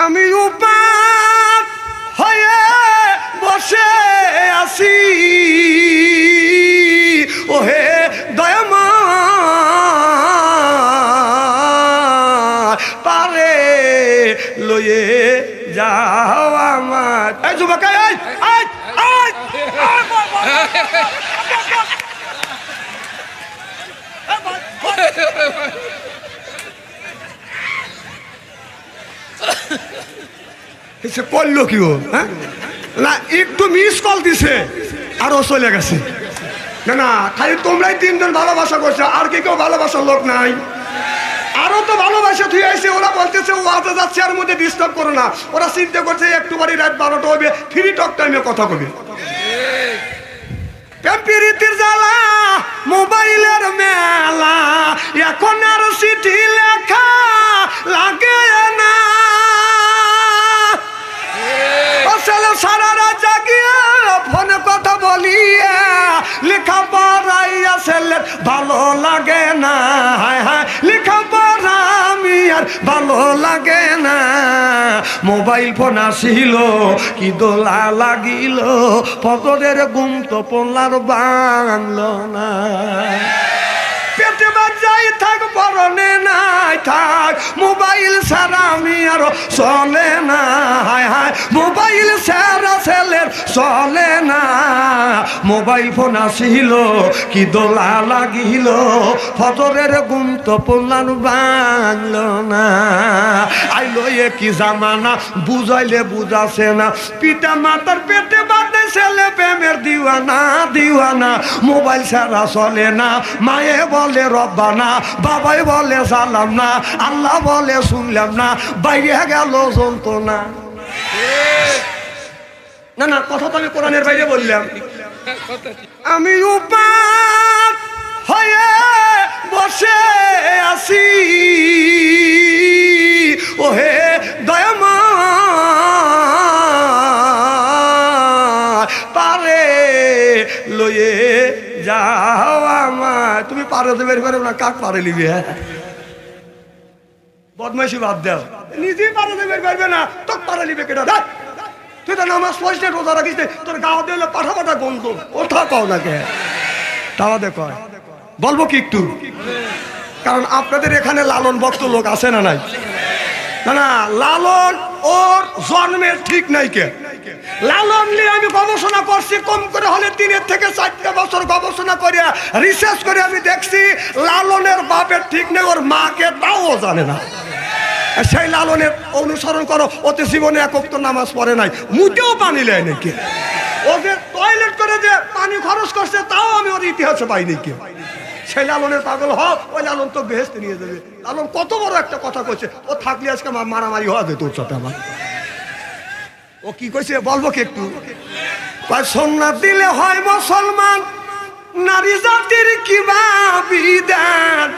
আমি উপাস হয়ে বসে আছি ওহে দয়াময় পারে লয়ে যাও আমার। এই যুবক করলো কি ও? হ্যাঁ না একটু মিস কল দিছে আর ও চলে গেছে। না না খালি তোমরাই তিনজন ভালোবাসা করছো, আর কি কেউ ভালোবাসার লোক নাই? আরো তো ভালোবাসা তুই আইছে, ওরা বলতেছে ও আতে যাচ্ছে আর মধ্যে ডিস্টার্ব করো না। ওরা চিন্তা করছে একটু বাড়ি রাত 12টা হবে, ফ্রি টক টাইমে কথা কবে। প্রীতির জ্বালা মোবাইলের মেলা, এখন আর চিঠি লেখা লাগে না। সারা রাত জাগিয়ে ফোনে কথা বলিয়ে লেখা পড়াইয়া ছেলে ভালো লাগে না। হায় হায় লেখা পড়া আমি আর ভালো লাগে না। মোবাইল ফোন আসিল কি দোলা লাগিল, ফজরের ঘুম তো পড়লার বাংলো না। পেটে বাজাই থাক পরনে নাই থাক, মোবাইল ছাড়া আমি আর চলে না। হায় হায় মোবাইল ছাড়া ছেলের চলে না। মোবাইল ফোন আসিল কি দোলা লাগিল, ফজরের ঘুম তো পড়লার বাংলো না। আইলো এ কি জামানা বুঝাইলে বুঝাছে না, পিতা মাতার পেটে বাঁধে ছেলে প্রেমের দিওয়ানা দিওয়ানা। মোবাইল ছাড়া চলে না, মায়ে বলে রব্বানা, বাবাই বলে সালাম না, আল্লাহ বলে শুনলাম না, বাইরে গেল যন্ত্রণা। না না কথা তো আমি কোরআনের বাইরে বললাম। আমি উপাস হয়ে বসে আছি ওহে দয়াময় পারে লয়ে যাও আমার। তুমি পারে তো বের পারো না, কাক পারে নিবি? হ্যাঁ বদমাইশি বাদ দাও, নিজেই পারে তো বের পারবে না, তো পারে নিবে কেটা? তুই তো নামাজ পড়িস না, রোজা রাখিস না, তোর গাও দিলে পাঠা পাঠা গন্ধ ওঠা কও না কে? তাও দেখো বলবো কি একটু, কারণ আপনাদের এখানে লালন ভক্ত লোক আছে না নাই? না না লালন ওর জন্মের ঠিক নাই কে। লালন নিয়ে আমি গবেষণা করছি, কম করে হলে 3 থেকে 4 বছর গবেষণা করে রিসার্চ করে আমি দেখছি লালনের বাপের ঠিক নেই, ওর মাকে তাও জানে না। সেই লালনের অনুসরণ করো, ওতে জীবনে এক ওয়াক্ত নামাজ পড়ে নাই, মুটেও পানি নেয় নাকি। ও যে টয়লেট করে যে পানি খরচ করছে তাও আমি ওর ইতিহাসে পাইনি কে। সেই লালনের পাগল হোক, ওই লালন তো বেহেশতে নিয়ে যাবে। লালন কত বড় একটা কথা কইছে, ও থাকলে আজকে মারামারি হওয়া যেত ওর সাথে আমার। ও কি কইছে বলবো কি একটু? সুন্নাত দিলে হয় মুসলমান, নারী জাতির কিবা বিধান।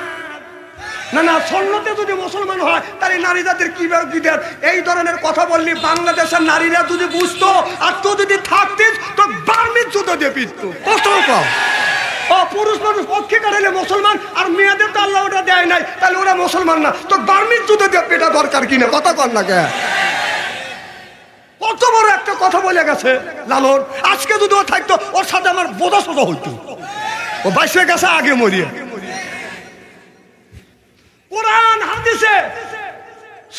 না না সুন্নতে যদি মুসলমান হয় তাহলে নারী জাতির কিবা বিধান। এই ধরনের কথা বললি বাংলাদেশের নারীরা যদি বুঝতো আর তুই যদি থাকতিস তো বার্মিজ জুতো দিয়ে পিটতো। কষ্ট কম ও পুরুষ মানুষ পক্ষে কাটাইলে মুসলমান, আর মেয়েদের তো আল্লাহ ওটা দেয় নাই, তাহলে ওরা মুসলমান না। তো বার্মিজ জুতো দিয়ে পেটা দরকার কিনা? কথা কর না কে? কত বড় একটা কথা বলে গেছে লালন। আজকে যদি ও থাকতো ওর সাথে আমার বোঝা সোজা হইতো। ও বাইশে গেছে আগে মরিয়ে। কোরআন হাদিসে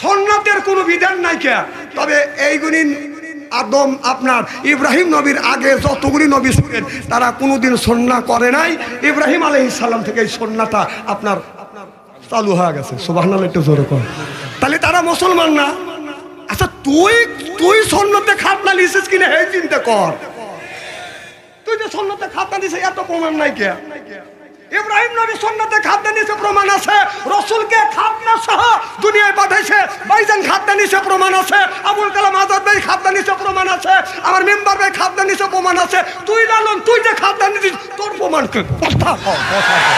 সুন্নাতের কোনো বিধান নাই কে। তবে এইগুলি আদম আপনার ইব্রাহিম নবীর আগে যতগুলি নবী ছিলেন তারা কোনোদিন সুন্নাহ করে নাই। ইব্রাহিম আলাইহিস সালাম থেকে এই সুন্নাহটা আপনার চালু হয়ে গেছে। সুবহানাল্লাহ একটু জোরে কর। তাহলে তারা মুসলমান না? আচ্ছা তুই সুন্নতে খাতনা লিছিস কিনা এই চিন্তা কর। তুই যে সুন্নতে খাতনা দিছিস এত প্রমাণ নাই কে? ইব্রাহিম নবী সুন্নতে খাতনা নিছে প্রমাণ আছে, রাসূলকে খাতনা সহ দুনিয়ায় পাঠাইছে, ভাইজান খাতনা নিছে প্রমাণ আছে, আবুল কালাম আজাদ ভাই খাতনা নিছে প্রমাণ আছে, আমার মেম্বার ভাই খাতনা নিছে প্রমাণ আছে। তুই লালন তুই যে খাতনা নিছিস তোর প্রমাণ কি? কথা কও, কথা কও।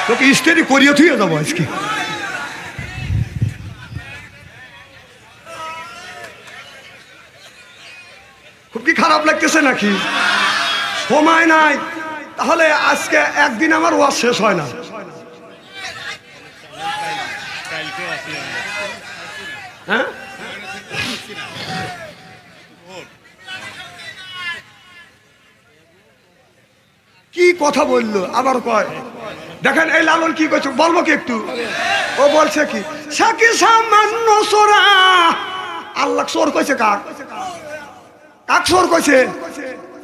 তোকে ইস্তেরি করিয়ে থুয়ে যাবো আজকে। খুব কি খারাপ লাগতেছে নাকি? সময় নাই, তাহলে আজকে একদিন আমার ওয়াজ শেষ হয় না। হ্যাঁ কি কথা বললো আবার কয় দেখেন এই লালন কি করছে বলবো কি একটু ও বলছে কি সাকি সামান্য সোরা আল্লাহ চোর কইছে কাক কাক চোর কইছে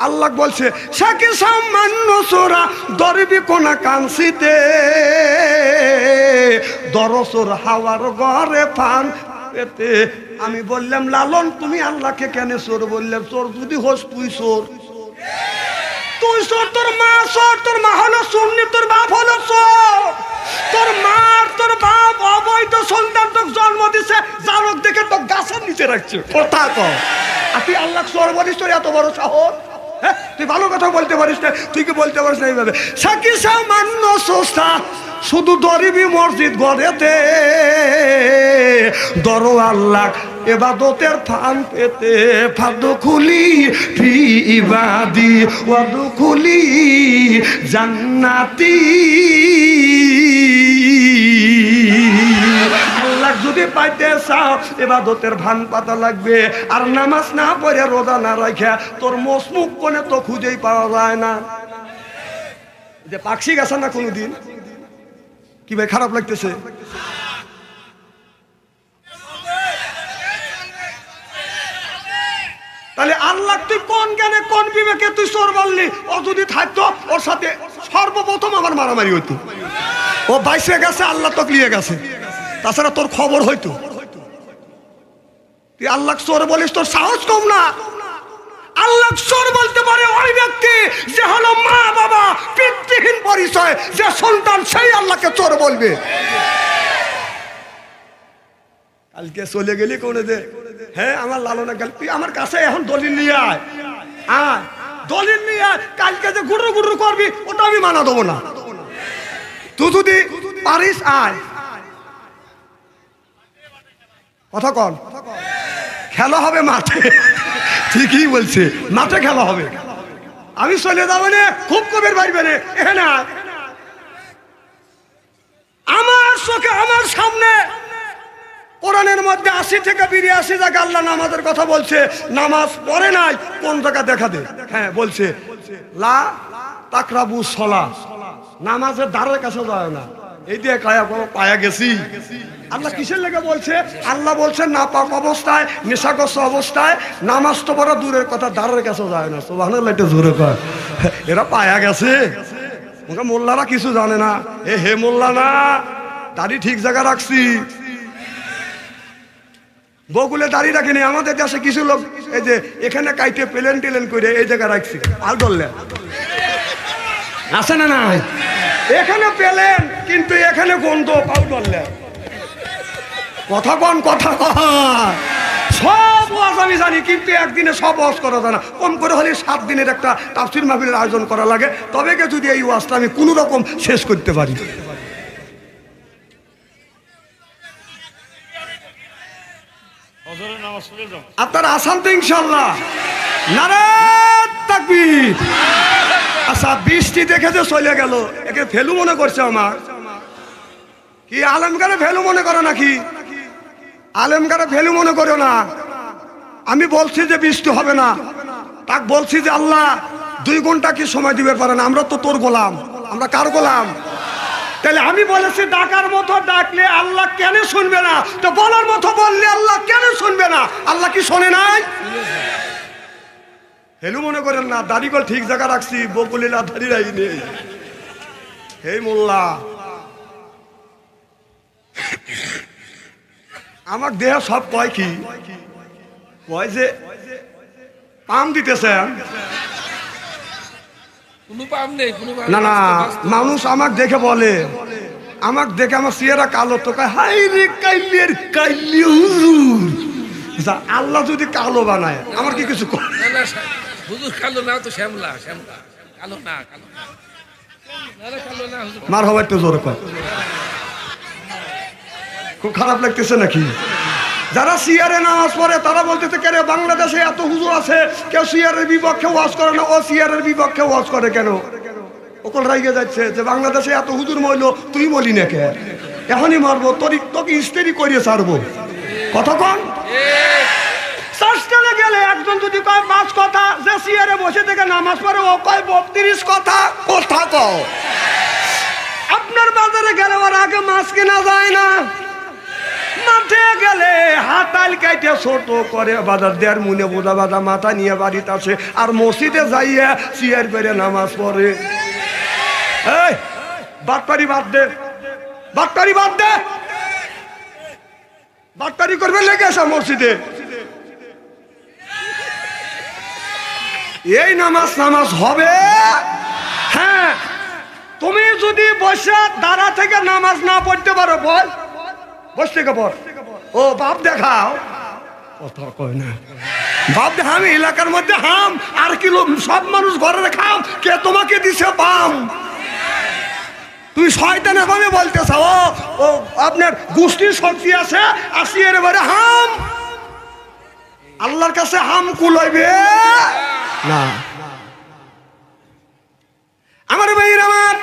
আল্লাহ বলছে সাকি সামান্য সোরা দরবি কোনা কানসিতে দরসোর হাওয়ার ঘরে ফান পেতে আমি বললাম লালন তুমি আল্লাহকে কেন চোর বললে চোর যদি হোস তুই চোর তুই চোর তোর মা চোর তোর মা হলো সুন্নি তোর বাপ হলো চোর তোর মার তোর বাপ অবৈধ সন্তান তোকে জন্ম দিছে জানক দেখে তো গাছের নিচে রাখছে কথা কর আর তুই আল্লাহ চোর বলিস তোর এত বড় সাহস হ্যাঁ তুই ভালো কথা বলতে পারিস না তুই কি বলতে পারিস না এইভাবে সাকি সামান্য সোস্তা শুধু দরিবি মসজিদ গড়েতে দরো আল্লাহ এবাদতের ফান পেতে ফাদু খুলি ফি ইবাদি ওয়াদু খুলি জান্নাতি আল্লাহ যদি পাইতে চাও এবাদতের ভান পাতা লাগবে আর নামাজ না পড়ে রোজা না রাখা তোর মসমুখ কোনে তো খুঁজেই পাওয়া যায় না যে পাকশি গেছে না কোনোদিন কি ভাই খারাপ লাগতেছে তাহলে আল্লাহ তুই কোন জ্ঞানে কোন বিবেকে তুই চোর বললি ও যদি থাকতো ওর সাথে সর্বপ্রথম আমার মারামারি হইতো ও বাইসে গেছে আল্লাহ তো লিয়ে গেছে তাছাড়া তোর খবর হইতো তুই আল্লাহ চোর বলিস তোর সাহস কম না আল্লাহ চোর বলতে পারে ওই ব্যক্তি যে হলো মা বাবা পিতৃহীন পরিচয় যে সন্তান সেই আল্লাহকে চোর বলবে কালকে চলে গেলি কোনে দে হ্যাঁ আমার লালনা গেল তুই আমার কাছে এখন দলিল নিয়ে আয় আয় দলিল নিয়ে আয় কালকে যে গুরু গুরু করবি ওটা আমি মানা দেবো না তুই যদি পারিস আয় কথা কন খেলা হবে মাঠে ঠিকই বলছে মাঠে খেলা হবে আমি চলে যাবো না খুব কবির বাড়বে না এখানে আয় আমার চোখে আমার সামনে কোরআনের মধ্যে 80 থেকে 82 জায়গা আল্লাহ নামাজের কথা বলছে নামাজ পড়ে নাই কোন জায়গা দেখা দে হ্যাঁ বলছে লা তাকরাবু সলা নামাজের ধারের কাছে যায় না এই দিয়ে পায়া গেছি আল্লাহ কিসের লেগে বলছে আল্লাহ বলছে না পাক অবস্থায় নেশাগ্রস্ত অবস্থায় নামাজ তো বড় দূরের কথা ধারের কাছে যায় না সুবহানাল্লাহ একটু জোরে কয় এরা পায়া গেছে মোল্লারা কিছু জানে না হে মোল্লা না দাড়ি ঠিক জায়গা রাখছি বগুলে দাঁড়িয়ে রাখিনি আমাদের দেশে কিছু লোক এই যে এখানে কাইটে প্লেন টেলেন করে এই জায়গা রাখছি আল ধরলে আছে না না এখানে পেলেন কিন্তু এখানে গন্ধ পাউ ধরলে কথা কন কথা কন সব ওয়াজ আমি জানি কিন্তু একদিনে সব ওয়াজ করা যায় না কম করে হলে 7 দিনের একটা তাফসীর মাহফিলের আয়োজন করা লাগে তবে কে যদি এই ওয়াজটা আমি কোনো রকম শেষ করতে পারি আপনারা আসান তো ইনশাল্লাহ নারায়ে তাকবীর আচ্ছা বৃষ্টি দেখে যে চলে গেল একে ফেলু মনে করছে আমার কি আলেমগারে ফেলু মনে করো নাকি আলেমগারে ফেলু মনে করো না আমি বলছি যে বৃষ্টি হবে না তাক বলছি যে আল্লাহ 2 ঘন্টা কি সময় দিবে পারেন আমরা তো তোর গোলাম আমরা কার গোলাম তাহলে আমি বলেছি ডাকার মতো ডাকলে আল্লাহ কেন শুনবে না তো বলার মতো বললে আল্লাহ কেন শুনবে না আল্লাহ কি শোনে নাই হেলু মনে করেন না দাড়িগল ঠিক জায়গা রাখছি বকুলিলা দাড়ি রাখি নেই হে মোল্লা আমার দেহ সব কয় কি কয় যে পাম দিতেছেন না না মানুষ আমাকে দেখে বলে আমাকে দেখে আমার চেহারা কালো তো হাই রে কাইলের কাইলি হুজুর আল্লাহ যদি কালো বানায় আমার কি কিছু হুজুর কালো না তো শ্যামলা শ্যামলা কালো না কালো না মার হওয়ার তো জোর কয় খুব খারাপ লাগতেছে নাকি যারা সিয়ারে নামাজ পড়ে তারা বলতেছে কেন বাংলাদেশে এত হুজুর আছে কেউ সিয়ারের বিপক্ষে ওয়াজ করে না ও সিয়ারের বিপক্ষে ওয়াজ করে কেন ওকল রাইগে যাচ্ছে যে বাংলাদেশে এত হুজুর মইল তুই বলি না কে এখনই মারবো তোকে ইস্তেরি করিয়ে ছাড়বো কতক্ষণ বসে থেকে নামাজ পড়ে ও কয় 32 কথা কথা কও। আপনার বাজারে গেলে ওর আগে মাছ কেনা যায় না, মাঠে গেলে হাতাল কাইটে ছোট করে বাজার দেড় মুনে বোঝা বাজা মাথা নিয়ে বাড়িতে আসে, আর মসজিদে যাইয়া চেয়ার পেরে নামাজ পড়ে। এই বাটপারি বাদ দে, বাটপারি বাদ দে, বাটপারি করবে লেগে আসা মসজিদে। এই নামাজ নামাজ হবে? হ্যাঁ, তুমি যদি বসে দাঁড়া থেকে নামাজ না পড়তে পারো বল, বস থেকে পড়। ও বাপ দেখাও, কথা কয় না। বাপ দেখা, আমি এলাকার মধ্যে হাম আর কি সব মানুষ ঘরে খাম, কে তোমাকে দিছে বাম? তুই শয়তানের ভাবে বলতে চাও ও আপনার গোষ্ঠীর শক্তি আছে, আসি এর বারে হাম। আল্লাহর কাছে হাম কুলাইবে না। আমার ভাইরা, আমার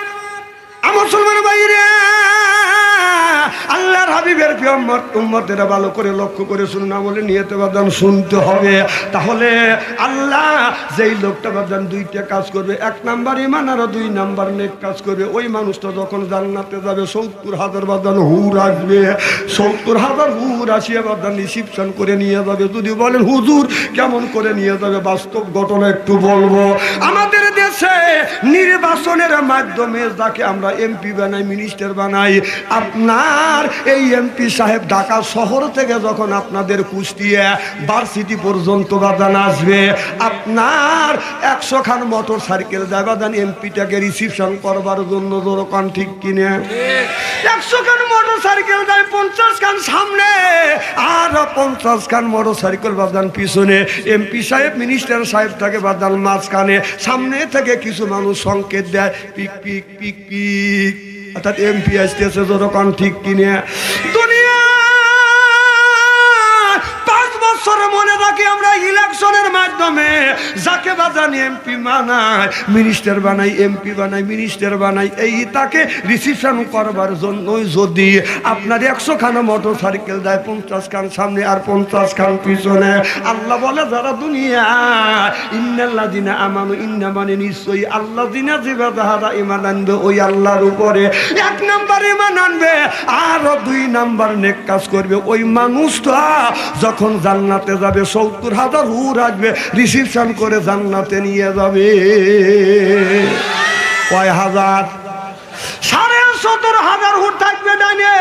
মুসলমান ভাইরা, আল্লাহর হাবিবের প্রিয় উম্মতেরা ভালো করে লক্ষ্য করে শুনুন, আমলে নিয়তে বাদান শুনতে হবে। তাহলে আল্লাহ যেই লোকটা বাদান দুইটা কাজ করবে, 1 নাম্বার ঈমান আর 2 নাম্বার নেক কাজ করবে, ওই মানুষটা যখন জান্নাতে যাবে 70,000 বাদান হুর আসবে। 70,000 হুর আসিয়া বাদান রিসিপশন করে নিয়ে যাবে। যদি বলেন হুজুর কেমন করে নিয়ে যাবে, বাস্তব ঘটনা একটু বলবো। আমাদের দেশে নির্বাচনের মাধ্যমে যাকে আমরা এমপি বানাই, মিনিস্টার বানাই, আপনার এই এমপি সাহেব ঢাকা শহর থেকে যখন আপনাদের কুষ্টিয়া ভার্সিটি পর্যন্ত বাদান আসবে, আপনার 100 খান মোটর সাইকেল যায় বাদান এমপিটাকে রিসিপশন করবার জন্য। দরকার ঠিক কিনে? 100 খান মোটর সাইকেল যায়, 50 খান সামনে আর 50 খান মোটর সাইকেল বাদান পিছনে। এমপি সাহেব মিনিস্টার সাহেব থাকে বাদান মাঝখানে। সামনে থেকে কিছু মানুষ সংকেত দেয় পিক পিক পিক পিক, অর্থাৎ এমপি আসতেছে। দরকার ঠিক কিনে? দুনিয়া 5 বছরে মনে রাখি আমরা ইলেকশনের মাধ্যমে যাকে বাজান এমপি বানাই, মিনিস্টার বানাই, এমপি বানাই, মিনিস্টার বানাই, এই তাকে রিসিপশন করবার জন্যই যদি আপনার 100 খান মোটর সাইকেল দেয়, 50 খান সামনে আর 50 খান পিছনে। আল্লাহ বলে যারা দুনিয়া ইন্নাল্লাযিনা আমানু, ইন্না মানে নিশ্চয়ই আল্লাযিনা যারা ঈমান আনবে ওই আল্লাহর উপরে, 1 নাম্বার ঈমান আনবে আর 2 নাম্বার নেক কাজ করবে, ওই মানুষটা যখন জান্নাতে যাবে 70,000 হুর আসবে, রিসিপশন করে জান্নাতে নিয়ে যাবে। কয় হাজার? 17,500 হুর থাকবে ডানে,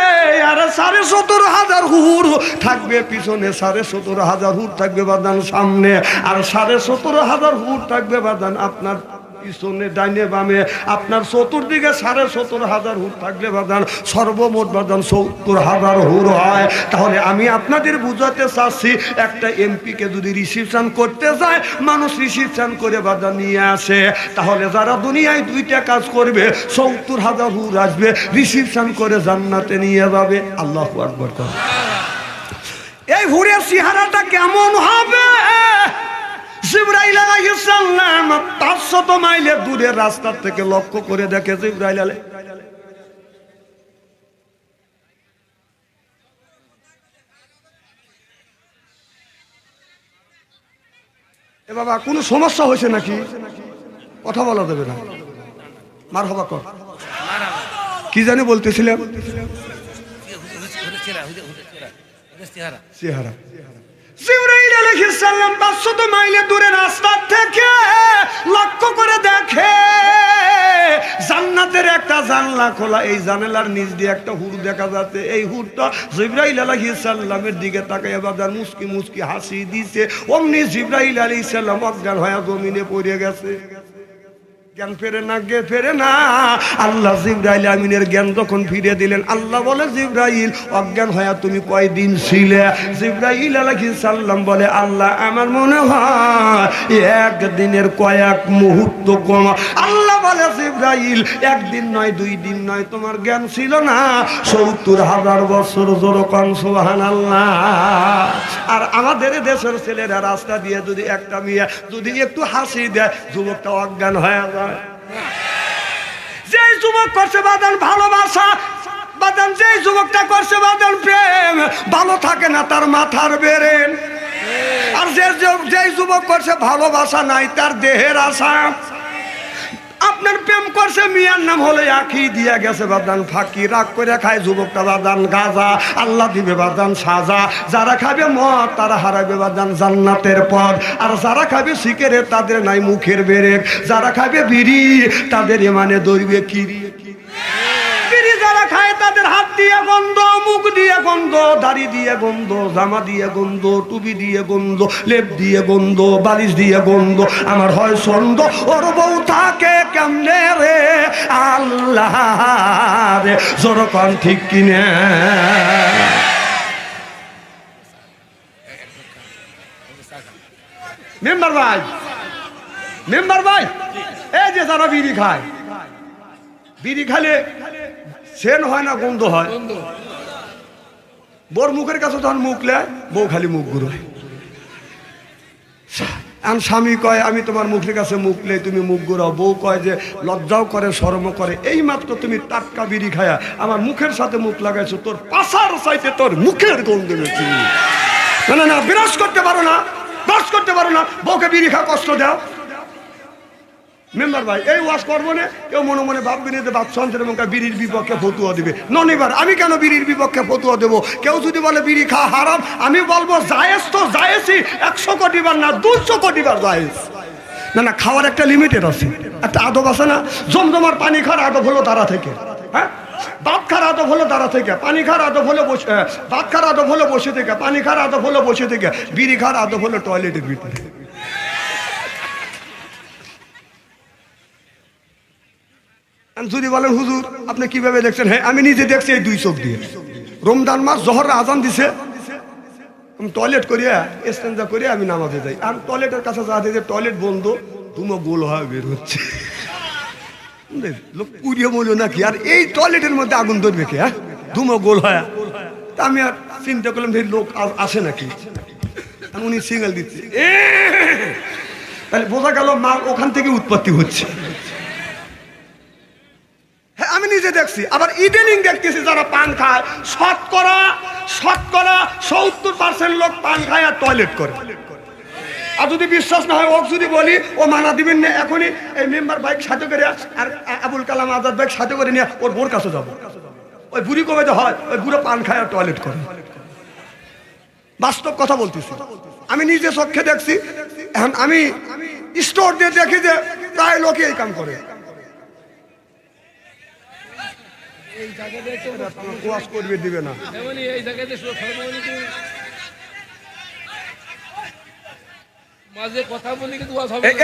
আর 17,500 হুর থাকবে পিছনে, 17,500 হুর থাকবে বাদান সামনে, আর 17,500 হুর থাকবে বাদান আপনার পিছনে ডাইনে বামে। আপনার চতুর্দিকে 17,500 হুর থাকলে বাদান সর্বমোট বাদান 70,000 হুর হয়। তাহলে আমি আপনাদের বুঝাতে চাচ্ছি, একটা এমপিকে যদি রিসিপশন করতে যায়, মানুষ রিসিপশন করে বাদান নিয়ে আসে, তাহলে যারা দুনিয়ায় 2টা কাজ করবে 70,000 হুর আসবে, রিসিপশন করে জান্নাতে নিয়ে যাবে। আল্লাহু আকবার। এই হুরের চেহারাটা কেমন হবে? জিবরাইল আলাইহিস সালাম 500 মাইলের দূরের রাস্তা থেকে লক্ষ্য করে দেখে জিবরাইল আলাইহিস এ বাবা কোনো সমস্যা হয়েছে নাকি? কথা বলা যাবে না। মারহাবা কর। কি জানি বলতেছিলাম? চেহারা। জিবরাইল আলাইহিস সালাম 500 মাইলের দূরে রাস্তা থেকে লক্ষ্য করে দেখে জান্নাতের একটা জানলা খোলা, এই জানালার নিচ দিয়ে একটা হুর দেখা যাচ্ছে। এই হুরটা জিবরাইল আলাইহিস সালামের দিকে তাকায় বাজার মুস্কি মুস্কি হাসি দিছে। অমনি জিবরাইল আলাইহিস সালাম অজ্ঞান হয়ে জমিনে পড়ে গেছে। জ্ঞান ফেরে না, গে ফেরে না। আল্লাহ জিবরাইল আমিনের জ্ঞান যখন ফিরে দিলেন, আল্লাহ বলে জিবরাইল অজ্ঞান হয়ে তুমি কয়দিন ছিলে? জিবরাইল আলাইহিস সালাম বলে আল্লাহ আমার মনে হয় 1 দিনের কয়েক মুহূর্ত কম। আল্লাহ বলে জিবরাইল 1 দিন নয় 2 দিন নয়, তোমার জ্ঞান ছিল না 70,000 বছর। জোরে কোন সুবহানাল্লাহ। আর আমাদের দেশের ছেলেরা রাস্তা দিয়ে যদি একটা মেয়ে যদি একটু হাসি দেয়, যুবকটা অজ্ঞান হয়ে যায়। যে যুবক করছে বাদান ভালোবাসা, বাদান যে যুবকটা করছে বাদান প্রেম, ভালো থাকে না তার মাথার বেরেন। আর যে যে যুবক করছে ভালোবাসা নাই, তার দেহের আশা। আপনার প্রেম করছে মিয়ার নাম হলে আখি দিয়া গেছে বাদান ফাঁকি, রাগ করে খায় যুবকটা বাদান গাজা, আল্লাহ দিবে বাদান সাজা। যারা খাবে মদ তারা হারাবে বাদান জান্নাতের পথ, আর যারা খাবে সিগারেট তাদের নাই মুখের বেরেক, যারা খাবে বিড়ি তাদের মানে দৌড়বে কিরি। বিড়ি যারা খায় তাদের হাত দিয়ে গন্ধ, মুখ দিয়ে গন্ধ, দাড়ি দিয়ে গন্ধ, জামা দিয়ে গন্ধ, টুপি দিয়ে গন্ধ, লেপ দিয়ে গন্ধ, বালিশ দিয়ে গন্ধ। আমার হয় ছন্দ ওর বউ থাকে কেমনে রে আল্লাহ রে, জোরকন ঠিক কিনে। মেম্বার ভাই, মেম্বার ভাই, এই যে যারা বিড়ি খায়, বিড়ি খালে সেন হয় না গন্ধ হয়? বোর মুখের কাছে তখন মুখ লেয়, বউ খালি মুখ ঘুরোয়। স্বামী কয় আমি তোমার মুখের কাছে মুখ লে, তুমি মুখ ঘুরাও। বউ কয় যে লজ্জাও করে শরম করে, এই মাত্র তুমি টাটকা বিড়ি খায়া আমার মুখের সাথে মুখ লাগাইছো, তোর পাশার চাইতে তোর মুখের গন্ধ বেশি। না না না, বিরস করতে পারো না, বিরস করতে পারো না, বউকে বিড়ি খা কষ্ট দাও। মেম্বার ভাই, এই ওয়াজ করবো না, কেউ মনে মনে ভাববে না যে বাদশাহের এবং বিড়ির বিপক্ষে ফতুয়া দিবে। নন, এবার আমি কেন বিড়ির বিপক্ষে ফতুয়া দেবো? কেউ যদি বলে বিড়ি খাওয়া হারাম, আমি বলবো জায়েজ তো জায়েজই, 100 কোটি বার না 200 কোটি বার জায়েজ। না না, খাওয়ার একটা লিমিটেড আছে, একটা আদব আছে না। জমজমার পানি খাওয়ার আদব হলো তারা থেকে, হ্যাঁ, ভাত খাওয়ার আদব হলো তারা থেকে, পানি খাওয়ার আদব হলো বসে, ভাত খাওয়ার আদব হলো বসে থেকে, পানি খাওয়ার আদব হলো বসে থেকে, বিড়ি খাওয়ার আদব হলো টয়লেটের ভিতরে। যদি বলেন হুজুর আপনি কিভাবে দেখছেন, হ্যাঁ আমি নিজে দেখছি এই 2 চোখ দিয়ে। রমজান মাস জোহর আজান দিছে, টয়লেট করিয়া ইস্তেঞ্জা করিয়া আমি নামাজে যাই, আর টয়লেটের কাছে যা দেখে টয়লেট বন্ধ, ধুমো গোল হয়ে বের হচ্ছে। লোক পুড়িয়ে বলো নাকি, আর এই টয়লেটের মধ্যে আগুন ধরবে কে? হ্যাঁ, ধুমো গোল হয়। তা আমি আর চিন্তা করলাম যে লোক আসে নাকি, উনি সিঙ্গেল দিচ্ছে, তাহলে বোঝা গেল মাল ওখান থেকে উৎপত্তি হচ্ছে। হ্যাঁ আমি নিজে দেখছি, আবার ইদানিং দেখতেছি যারা পান খায়, শতকরা 70% লোক পান খায় আর টয়লেট করে। আর যদি বিশ্বাস না হয়, ও যদি বলি ও মানা দিবেন না, এখনই এই মেম্বার বাইক সাথে করে আর আবুল কালাম আজাদ বাইক সাথে করে নিয়ে ওর বোর কাছে যাবো। ওই বুড়ি কবে যে হয়, ওই বুড়ো পান খায় আর টয়লেট করে। বাস্তব কথা বলতেছি, আমি নিজে চোখে দেখছি। এখন আমি স্টোর দিয়ে দেখি যে প্রায় লোকে এই কাম করে। দিবে না,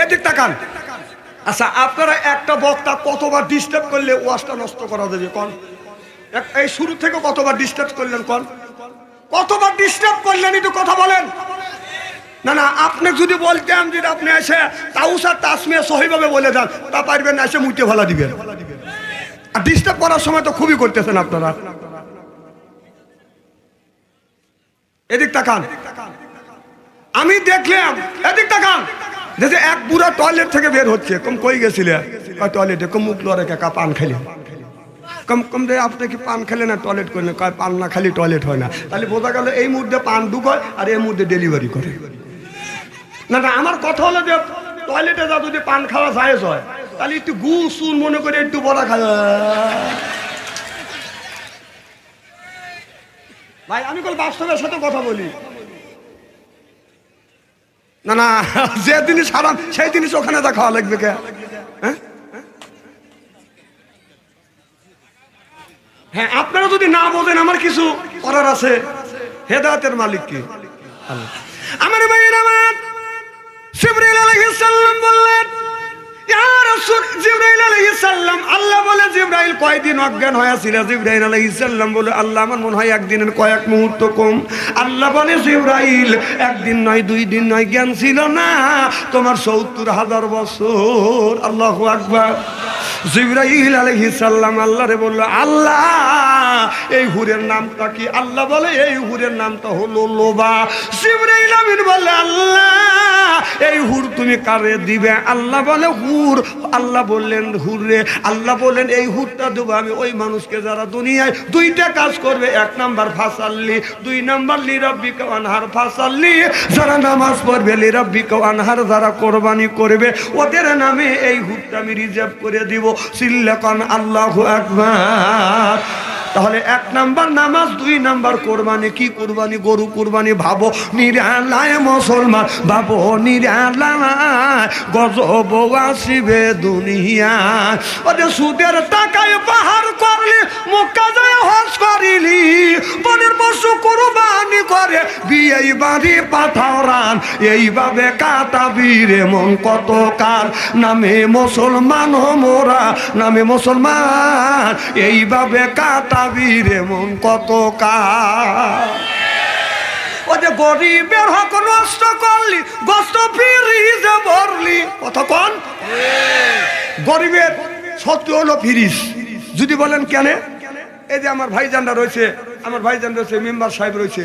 এদিক তাকান। আচ্ছা, আপনারা একটা বক্তা কতবার ডিস্টার্ব করলে ওয়াজটা নষ্ট করা যাবে কোন? এই শুরু থেকে কতবার ডিস্টার্ব করলেন কোন? কতবার ডিস্টার্ব করলেন একটু কথা বলেন। না না, আপনি যদি বলতেন যে আপনি এসে তাউসা তাসমিয়া সহিভাবে বলে যান, তা পারবেন না, এসে মুইতে ভালা দিবেন। আর ডিস্টার্ব করার সময় তো খুবই করতেছেন আপনারা। এদিক তাকান, আমি দেখলাম, এদিক তাকান, যে এক বুড়া টয়লেট থেকে বের হচ্ছে। কম কই গেছিলে? টয়লেটে। কম মুখ লড়ে কাকা পান খেলে। কম কম রে, আপনি কি পান খেলে না টয়লেট করেন? কয় পান না খালি টয়লেট হয় না। তাহলে বোঝা গেল এই মুহূর্তে পান ঢুকায় আর এই মুহূর্তে ডেলিভারি করে। না না, আমার কথা হলো যে টয়লেটে যা যদি পান খাওয়া জায়েজ হয়, তাহলে একটু গু সুন মনে করে একটু বড়া খায়। ভাই আমি কল বাস্তবের সাথে কথা বলি। না না, যে জিনিস হারাম সেই জিনিস ওখানে যা খাওয়া লাগবে কে? হ্যাঁ, আপনারা যদি না বোঝেন আমার কিছু করার আছে। হেদায়েতের মালিক কি? আল্লাহ। আমার ভাইয়ের আমার জিবরাইল আলাইহিস সালাম বললেন, ইয়া রাসূল, জিবরাইল আলাইহিস সালাম, আল্লাহ বলে জিবরাইল কয়দিন অজ্ঞান হয়েছিল? জিবরাইল আলাইহিস সালাম বলে, আল্লাহ আমার মনে হয় একদিনের কয়েক মুহূর্ত কম। আল্লাহ বলে, জিবরাইল একদিন নয় 2 দিন নয়, জ্ঞান ছিল না তোমার 70,000 বছর। আল্লাহু আকবার। জিবরাইল আলাইহিস সালাম আল্লাহরে বলল, আল্লাহ এই হুরের নামটা কি? আল্লাহ বলে, এই হুরের নামটা হলো লোবা। জিবরাইল আমিন বলে, আল্লাহ এই হুর তুমি কারে দিবে? আল্লাহ বলে হুর। আল্লাহ বললেন হুর রে, আল্লাহ বললেন এই হুরটা দেবো আমি ওই মানুষকে যারা দুনিয়ায় দুইটা কাজ করবে। এক নাম্বার ফাসাল্লি, দুই নাম্বার লিরাব্বিকা ওয়ানহার। ফাসাল্লি যারা নামাজ পড়বে, লিরাব্বিকা ওয়ানহার যারা কোরবানি করবে, ওদের নামে এই হুরটা আমি রিজার্ভ করে দিব। সিল্লাকান আল্লাহু আকবার। তাহলে এক নাম্বার নামাজ, দুই নাম্বার কোরবানি। কি কোরবানি? গরু কোরবানি। ভাবো নিরালায় মুসলমান, ভাবো নিরালায় গজব আসিবে দুনিয়ায়। ওদের সুদের টাকায় পাহাড় করলি, মক্কা যায় হজ করিলি, বনের পশু কোরবানি করে বিয়ে বাড়ি পাঠাও রান। এইভাবে কাটাবি রে মন কত কাল, নামে মুসলমান মোরা, নামে মুসলমান। এইভাবে কাটাবি রে মন কত কাল। ওদের গরিবের হক নষ্ট করলি, গোস্ত ফিরিজে ভরলি। কতক্ষণ গরিবের সত্যি হলো ফিরিস। যদি বলেন কেন? এই যে আমার ভাইজানরা রয়েছে, আমার ভাইজান রয়েছে, মেম্বার সাহেব রয়েছে,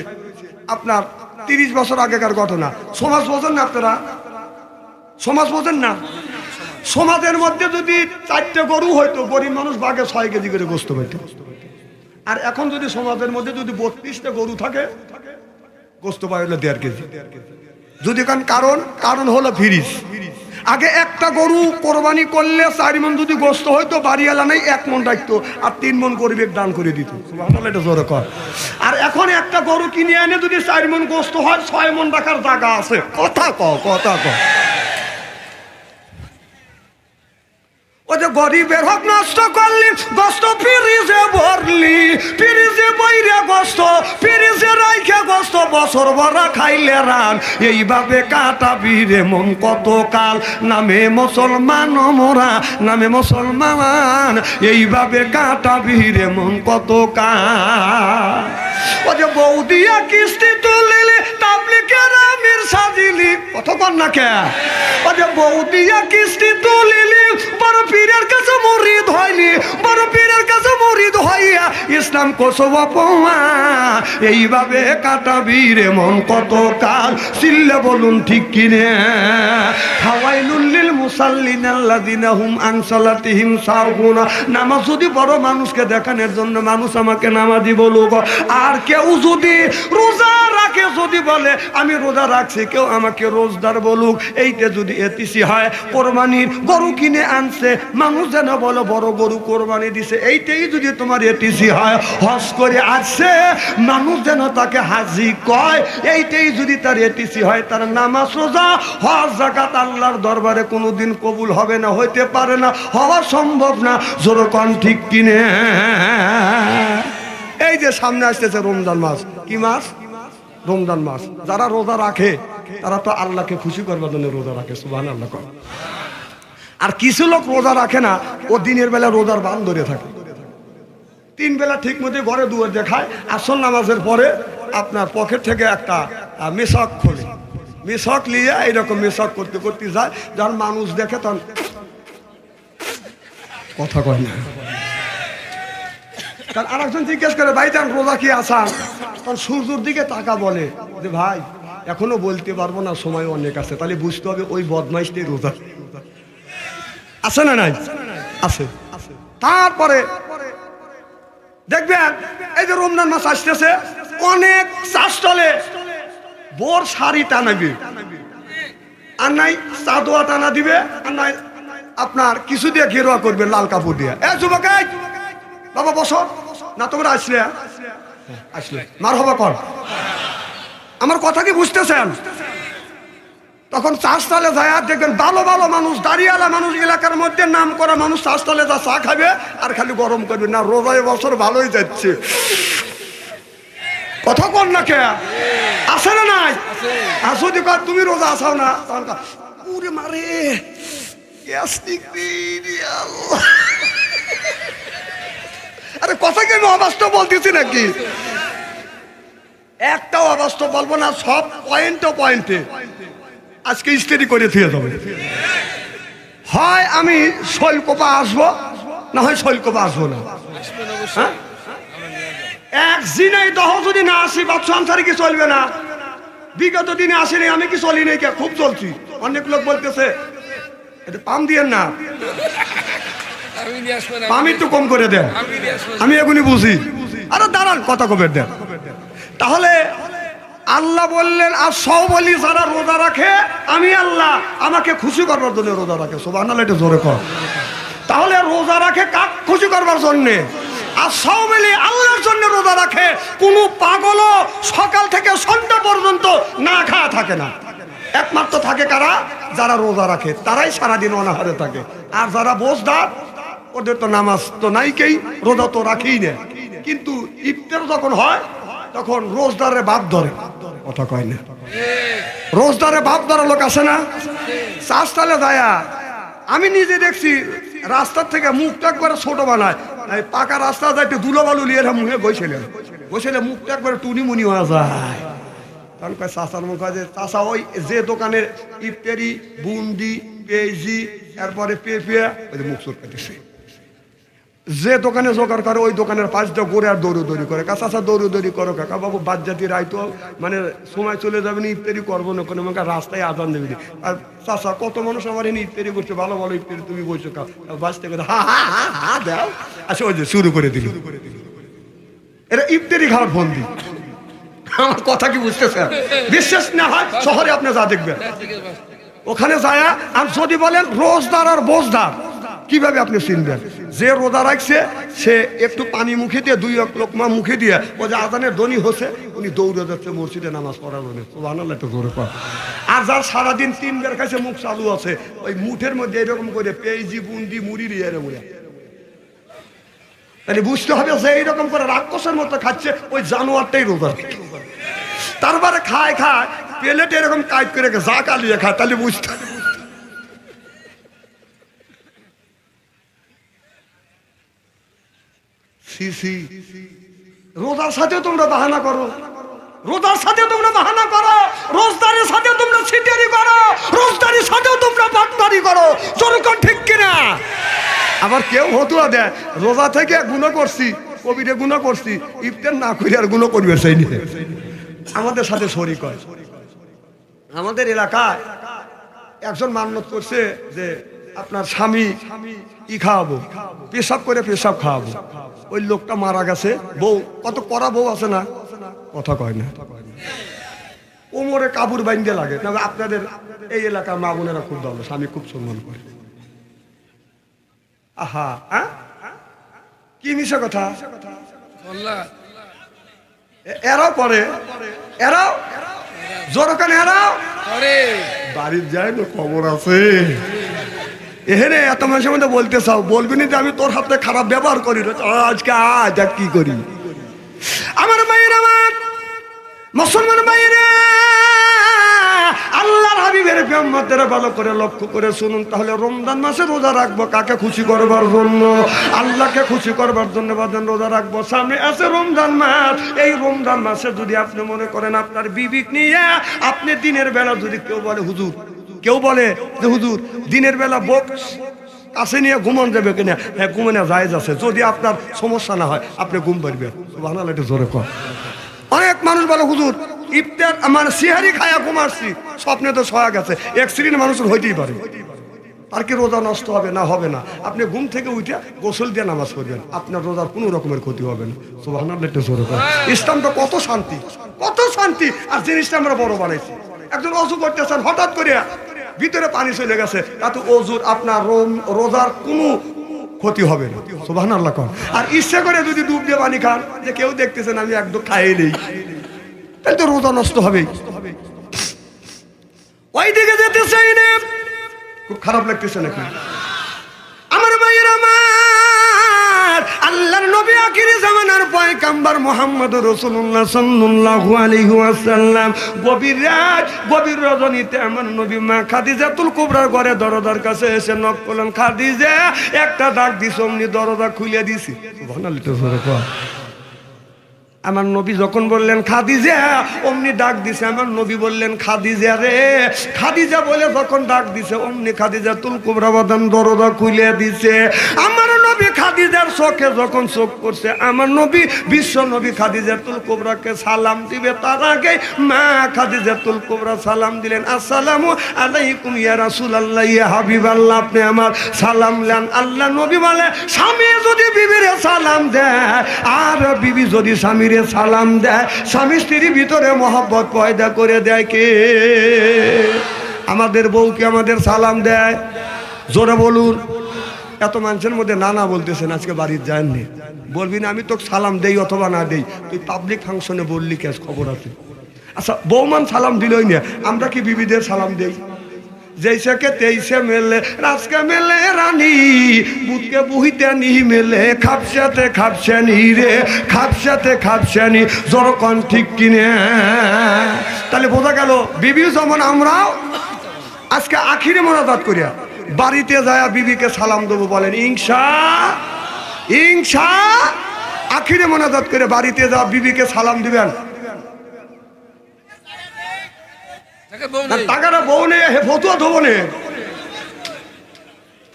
আপনার 30 বছর আগেকার ঘটনা। সমাজ বোঝেন না আপনারা? সমাজ বোঝেন না? সমাজের মধ্যে যদি 4টে গরু হইতো, গরিব মানুষ বাঘে 6 কেজি করে গোস্ত পাইতো। আর এখন যদি সমাজের মধ্যে যদি 32টা গরু থাকে, গোস্ত পাই হলো 1.5 কেজি। যদি কারণ হলো ফিরিস। আগে একটা গরু কোরবানি করলে 4 মণ যদি গোস্ত হইতো, বাড়িওয়ালা নেই 1 মণ রাখতো, আর 3 মণ গরিবের দান করে দিত। এটা জোরে কর। আর এখন একটা গরু কিনে এনে যদি 4 মণ গোস্ত হয়, 6 মণ রাখার জায়গা আছে। কথা ক। ও যে গরিবের হক নষ্ট করলি, গোস্ত ফিরিজে ভরলি, ফিরিজে বইরে গোস্ত, ফিরিজে রাইখে গোস্ত বছর ভরা খাইলে রান। এইভাবে কাটাবি রে মন কত কাল, নামে মুসলমান মোরা, নামে মুসলমান। এইভাবে কাটাবি রে মন কত কাল। ও যে বৌদিয়া কিস্তি তুলিলি, তাবলিগের আমির সাজিলি। কতক্ষণ না কে? ও যে বৌদিয়া কিস্তি তুলিলি, বড় পীরের কাছে মুরিদ হইলি, বড় পীরের কাছে মুরিদ হইয়া ইসলাম কোসব পোয়া। এইভাবে কাটাবি রে মন কত কাল। চিল্লে বলুন ঠিক কিনে? ফাওয়াইলুল লিল মুসাল্লিন আল্লাযিনা হুম আন সালাতিহিম সাহুন। নামাজ যদি বড় মানুষকে দেখানোর জন্য মানুষ আমাকে নামাজি বলুক, আর কেউ যদি রোজা রাখে, যদি বলে আমি রোজা রাখছি, কেউ আমাকে রোজদার বলুক। এইটা যদি এতিসি হয়, কোরবানির গরু কিনে আনছে, মানুষ যেন বলো বড় গরু কোরবানি দিছে, এইটাই যদি তোমার এটিসি হয়। হজ করে আসছে, মানুষ যেন তাকে হাজি কয়, এইটাই যদি তার এটিসি হয়। তার নামাজ, রোজা, হজ, যাকাত আল্লাহর দরবারে কোনোদিন কবুল হবে না, হইতে পারে না, হওয়া সম্ভব না। জোরকন ঠিক কিনে? এই যে সামনে আসতেছে রমজান মাস। কি মাস? রমজান মাস। যারা রোজা রাখে তারা তো আল্লাহকে খুশি করবার জন্য রোজা রাখে। সুবহানাল্লাহ। আর কিছু লোক রোজা রাখে না, ও দিনের বেলা রোজার বান ধরে থাকে। 3 বেলা ঠিক মতো ঘরে দুয়ার দেখায়, আসল নামাজের পরে আপনার পকেট থেকে একটা মেশক খোলে, মেশক নিয়ে এইরকম মেশক করতে করতে যায়। যখন মানুষ দেখে তখন কথা কয় না। কারণ আরেকজন জিজ্ঞেস করে, ভাইজান রোজা কি আসান? তখন সূর্যের দিকে তাকা বলে যে ভাই এখনো বলতে পারবো না, সময় অনেক আছে। তাহলে বুঝতে হবে ওই বদমাইশটাই রোজা আছে না নাই? আছে। তারপরে দেখবেন এই যে রমজান মাস আসতেছে, অনেক চাষতলে বোর শাড়ি টানাবে, আর নাই চাদোয়া টানা দিবে, আর নাই আপনার কিছু দিয়ে ঘেরোয়া করবে লাল কাপড় দিয়ে। এ যুবক, বাবা বসো না, তোমরা আসলে মার হবা কর। আমার কথা কি বুঝতেছেন? তখন চাষতলে যায়, আর দেখবেন ভালো ভালো মানুষ, দাঁড়িয়েলা মানুষ, এলাকার মধ্যে নাম করা মানুষ চাষতলে যা চা খাবে আর খালি গরম করবে। না, রোজায় বছর ভালোই যাচ্ছে। কথা কর না কে? আসে না নাই? আর যদি তুমি রোজা আসাও না, তখন পুরে মারে আরে কথা কি আমি অবাস্তব বলতেছি নাকি? একটাও অবাস্তব বলবো না, সব পয়েন্টে আজকে স্টেডি করে দিয়ে যাবে। হয় আমি শৈলকোপা আসবো, না হয় শৈলকোপা আসবো না। এক জিনাই দহ যদি না আসি, বাচ্চা আনসারি কি চলবে না? বিগত দিনে আসেনি, আমি কি চলি নাই, খুব চলছি। অনেক লোক বলতেছে এটা পাম দিয়ে না, আমি নিয়ে আসবো না, পাম একটু কম করে দেন, আমি নিয়ে আসবো না। আমি এখনই বুঝি। আরে দাঁড়ান, কথা কবে দেন। তাহলে আল্লাহ বললেন আর সব বলি যারা রোজা রাখে আমি আল্লাহ আমাকে খুশি করবার জন্য রোজা রাখে। সুবহানাল্লাহ, এটা জোরে কর। তাহলে রোজা রাখে কাক খুশি করবার জন্যে, আর সব মিলে আল্লাহর জন্য রোজা রাখে। কোনো পাগলও সকাল থেকে সন্ধ্যা পর্যন্ত না খাওয়া থাকে না। একমাত্র থাকে কারা? যারা রোজা রাখে, তারাই সারাদিন অনাহারে থাকে। আর যারা বোঝদার ওদের তো নামাজ তো নাই, কেই রোজা তো রাখেই না। কিন্তু ইফতার যখন হয় তখন রোজদারে বাপ ধরে, কথা কয় না, রোজদারে বাপ ধরা লোক আসে না, চাষতালে যায়। আমি নিজে দেখছি রাস্তার থেকে মুখটা একবারে ছোট বানায়, এই পাকা রাস্তা যাইতে ধুলো বালু নিয়ে মুখে বসেছিলেন, বসেলে মুখটা একবারে টুনি মুনি হয়ে যায়। তখন কয় চাষার মুখ আছে, চাষা ওই যে দোকানের ইফতারি বুন্দি পেঁয়াজি এরপরে পেঁপে ওই মুখ চোট কাটেছে, যে দোকানে জোগাড় করে ওই দোকানের পাশ দিয়ে গড়ে আর দৌড়ি করে। কাঁচা দৌড়ি করো কাকা বাবু, বাদ জাতি রাইতো মানে সময় চলে যাবে না, ইফতারি করবো না কোনো রাস্তায় আদান দেবে। আর চাষা কত মানুষ আমার এনে ইফতারি করছে, ভালো ভালো ইফতারি তুমি বলছো কা বাঁচতে করে হা হা হা হা দাও। আচ্ছা ওই যে শুরু করে দিল, এটা ইফতারি খাওয়ার বন্দি। আমার কথা কি বুঝতেছেন? বিশ্বাস না হয় শহরে আপনি যা দেখবেন, ওখানে যায়। আর যদি বলেন রোজদার আর বোজদার, কিভাবে আপনি চিনবেন? যে রোজা রাখছে সে একটু পানি মুখে দিয়ে, দুই এক লোকমা মুখে দিয়ে, ও যে আজানের ধ্বনি হচ্ছে উনি দৌড়ে যাচ্ছে মসজিদে নামাজ পড়ার জন্য। সুবহানাল্লাহ, একটু জোরে কর। আর যার সারাদিন 3 বের খাইছে, মুখ চালু আছে, ওই মুঠের মধ্যে এরকম করে পেঁয়াজি বুন্দি মুড়ি দিয়ে মুড়ে, তাহলে বুঝতে হবে যে এইরকম করে রাক্ষসের মতো খাচ্ছে ওই জানোয়ারটাই রোজা। তারপরে খায় প্লেটে এরকম কাজ করে যা কালিয়ে খায়, তাহলে বুঝতে হবে। রোজার সাথে তোমরা বাহানা করো, রোজার সাথে তোমরা বাহানা করো, রোজদারের সাথে তোমরা ছিটারি করো, রোজদারের সাথেও তোমরা বাটপারি করো। যেরকম ঠিক কিনা? আবার কেউ হতুয়া দেয় রোজা থেকে গুনাহ করছি, কবিরে গুনাহ করছি, ইফতার না করে আর গুনাহ করবে সেই নিয়ে আমাদের সাথে শরীক হয়। আমাদের এলাকায় একজন মান্যত করছে যে আপনার স্বামী কি খাওয়াবো, পেশাব করে পেশাব খাওয়াবো। ওই লোকটা মারা গেছে, বউ কত করা বউ আছে না, কথা কয় না, কোমরে কাপড় বাইন্দে লাগে। তবে আপনাদের এই এলাকার মা বোনেরা খুব ভালো, স্বামী খুব সম্মান করে। আহা কি মিশা কথা, এরাও করে, এরাও জোরকান, এরাও বাড়ির যায় না, খবর আছে। এখানে এত মানুষের মধ্যে বলতে চাও, বলবি না যে আমি তোর হাতে খারাপ ব্যবহার করি, আজকে আজ কি করি। আমার মায়ের, আমার মুসলমান মায়েরা, আল্লাহর হাবিবের পেগম্বরদের ভালো করে লক্ষ্য করে শুনুন। তাহলে রমজান মাসে রোজা রাখবো কাকে খুশি করবার জন্য? আল্লাহকে খুশি করবার জন্য বাজান রোজা রাখবো। সামনে আছে রমজান মাস, এই রমজান মাসে যদি আপনি মনে করেন আপনার বিবেক নিয়ে আপনি দিনের বেলা যদি কেউ বলে হুজুর, কেউ বলে যে হুজুর দিনের বেলা বক্স কাছে নিয়ে ঘুমন যাবে কিনা, হ্যাঁ ঘুমানো জায়েজ আছে, যদি আপনার সমস্যা না হয় আপনি ঘুম পারবেন। সুবহানাল্লাহ, একটু জোরে কর। অনেক মানুষ বলে হুজুর ইফতার আমার সিহারি খায়া ঘুমাচ্ছি, স্বপ্নে তো সয়া গেছে। এক শ্রেণীর মানুষের হইতেই পারে, তার কি রোজা নষ্ট হবে না? হবে না। আপনি ঘুম থেকে উঠে গোসল দিয়ে নামাজ পড়বেন, আপনার রোজার কোনো রকমের ক্ষতি হবে না। সুবহানাল্লাহ, একটু জোরে কর। ইসলামটা কত শান্তি, কত শান্তি। আর জিনিসটা আমরা বড় বানাইছি। একজন অজু করতেছেন, হঠাৎ করে ভিতরে পানি চলে গেছে, তাতে অজুর আপনার রোজার কোনো ক্ষতি হবে না। সুবহানাল্লাহ কর। আর ইচ্ছা করে যদি ডুব দিয়ে পানি খান, যে কেউ দেখতেছেন আমি একদম খাইয়ে নেই, তাহলে তো রোজা নষ্ট হবে। ওই দিকে যেতে চাই না, খুব খারাপ লাগতেছে নাকি? আমার ভাইয়ের, আমার আল্লাহর নবী আখিরি জামানার পয়গম্বর মুহাম্মদ রাসূলুল্লাহ সাল্লাল্লাহু আলাইহি ওয়াসাল্লাম গভীর রাত, গভীর রজনীতে আমার নবী মা খাদিজাতুল কুবরার ঘরে দরজার কাছে এসে নক করলেন। খাদিজা একটা ডাক দিছে, অমনি দরজা খুলে দিছি। সুবহানাল্লাহ। আমার নবী যখন বললেন খাদিজা, অমনি ডাক দিছে। আমার নবী বললেন খাদিজা রে, খাদিজা বলে যখন ডাক দিছে অমনি খাদিজাতুল কুবরা বাদান দরজা খুলে দিছে। আমার নবী খাদিজার চোখে যখন চোখ করছে আমার নবী বিশ্ব নবী খাদিজাতুল কুবরাকে সালাম দিবে তার আগে মা খাদিজাতুল কুবরা সালাম দিলেন, আসসালামু আলাইকুম ইয়া রাসূলুল্লাহ ইয়া হাবিবাল্লাহ, আপনি আমার সালাম দেন। আল্লাহ নবী বলে স্বামী যদি বিবিরে সালাম দেয় আর বিবি যদি স্বামীরে সালাম দেয়, স্বামী স্ত্রীর ভিতরে মহব্বত পয়দা করে দেয় কে? আমাদের বউকে আমাদের সালাম দেয়, জোরে বলুন। এত মানুষের মধ্যে নানা বলতেছেন আজকে বাড়ির যায়নি, বলবি না আমি তোকে সালাম দেই অথবা না দেই, তুই পাবলিক ফাংশনে বললি কে খবর আছে? আচ্ছা বৌমান সালাম দিলই না, আমরা কি বিবিদের সালাম দেই? जैसे के तैसे मेले राजके मेले रानी बुतके बुहिते नहीं मेले खापसाते खापसानी रे खापसाते खापसानी जरकन ठीक किने ताहले बोझा गेल बिबी जेमन আমরাও আজকে আখিরে মোনাজাত করিয়া বাড়িতে যায় বিবিকে সালাম দেব বলেন ইনশা আখিরে মোনাজাত করে বাড়িতে যা বিবিকে সালাম দিবেন। টাকাটা বউ নেই ফতুয়া ধোবো নে,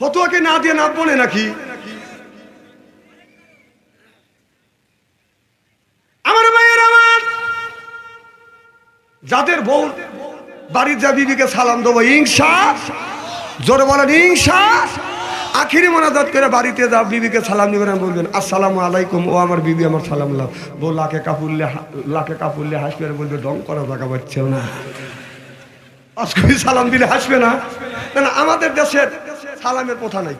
ফতুয়াকে না দিয়ে নামবো নে নাকি? আমার ভাইয়ের আমার যাদের বউ বাড়ির যা বিবিকে সালাম দেবো ইনশা, জোরে বলেন ইনশা। আখিরি মোনাজাত করে বাড়িতে যা বিবিকে সালাম দিবেন, বলবেন আসসালামু আলাইকুম, ও আমার বিবি আমার সালাম লাভ। বউ লাখে কাপুরলে হাসবে, বলবে ঢং করা জায়গা পাচ্ছেও না, আজকে সালাম দিলে হাসবে না। না আমাদের দেশের সালামের প্রথা নাই,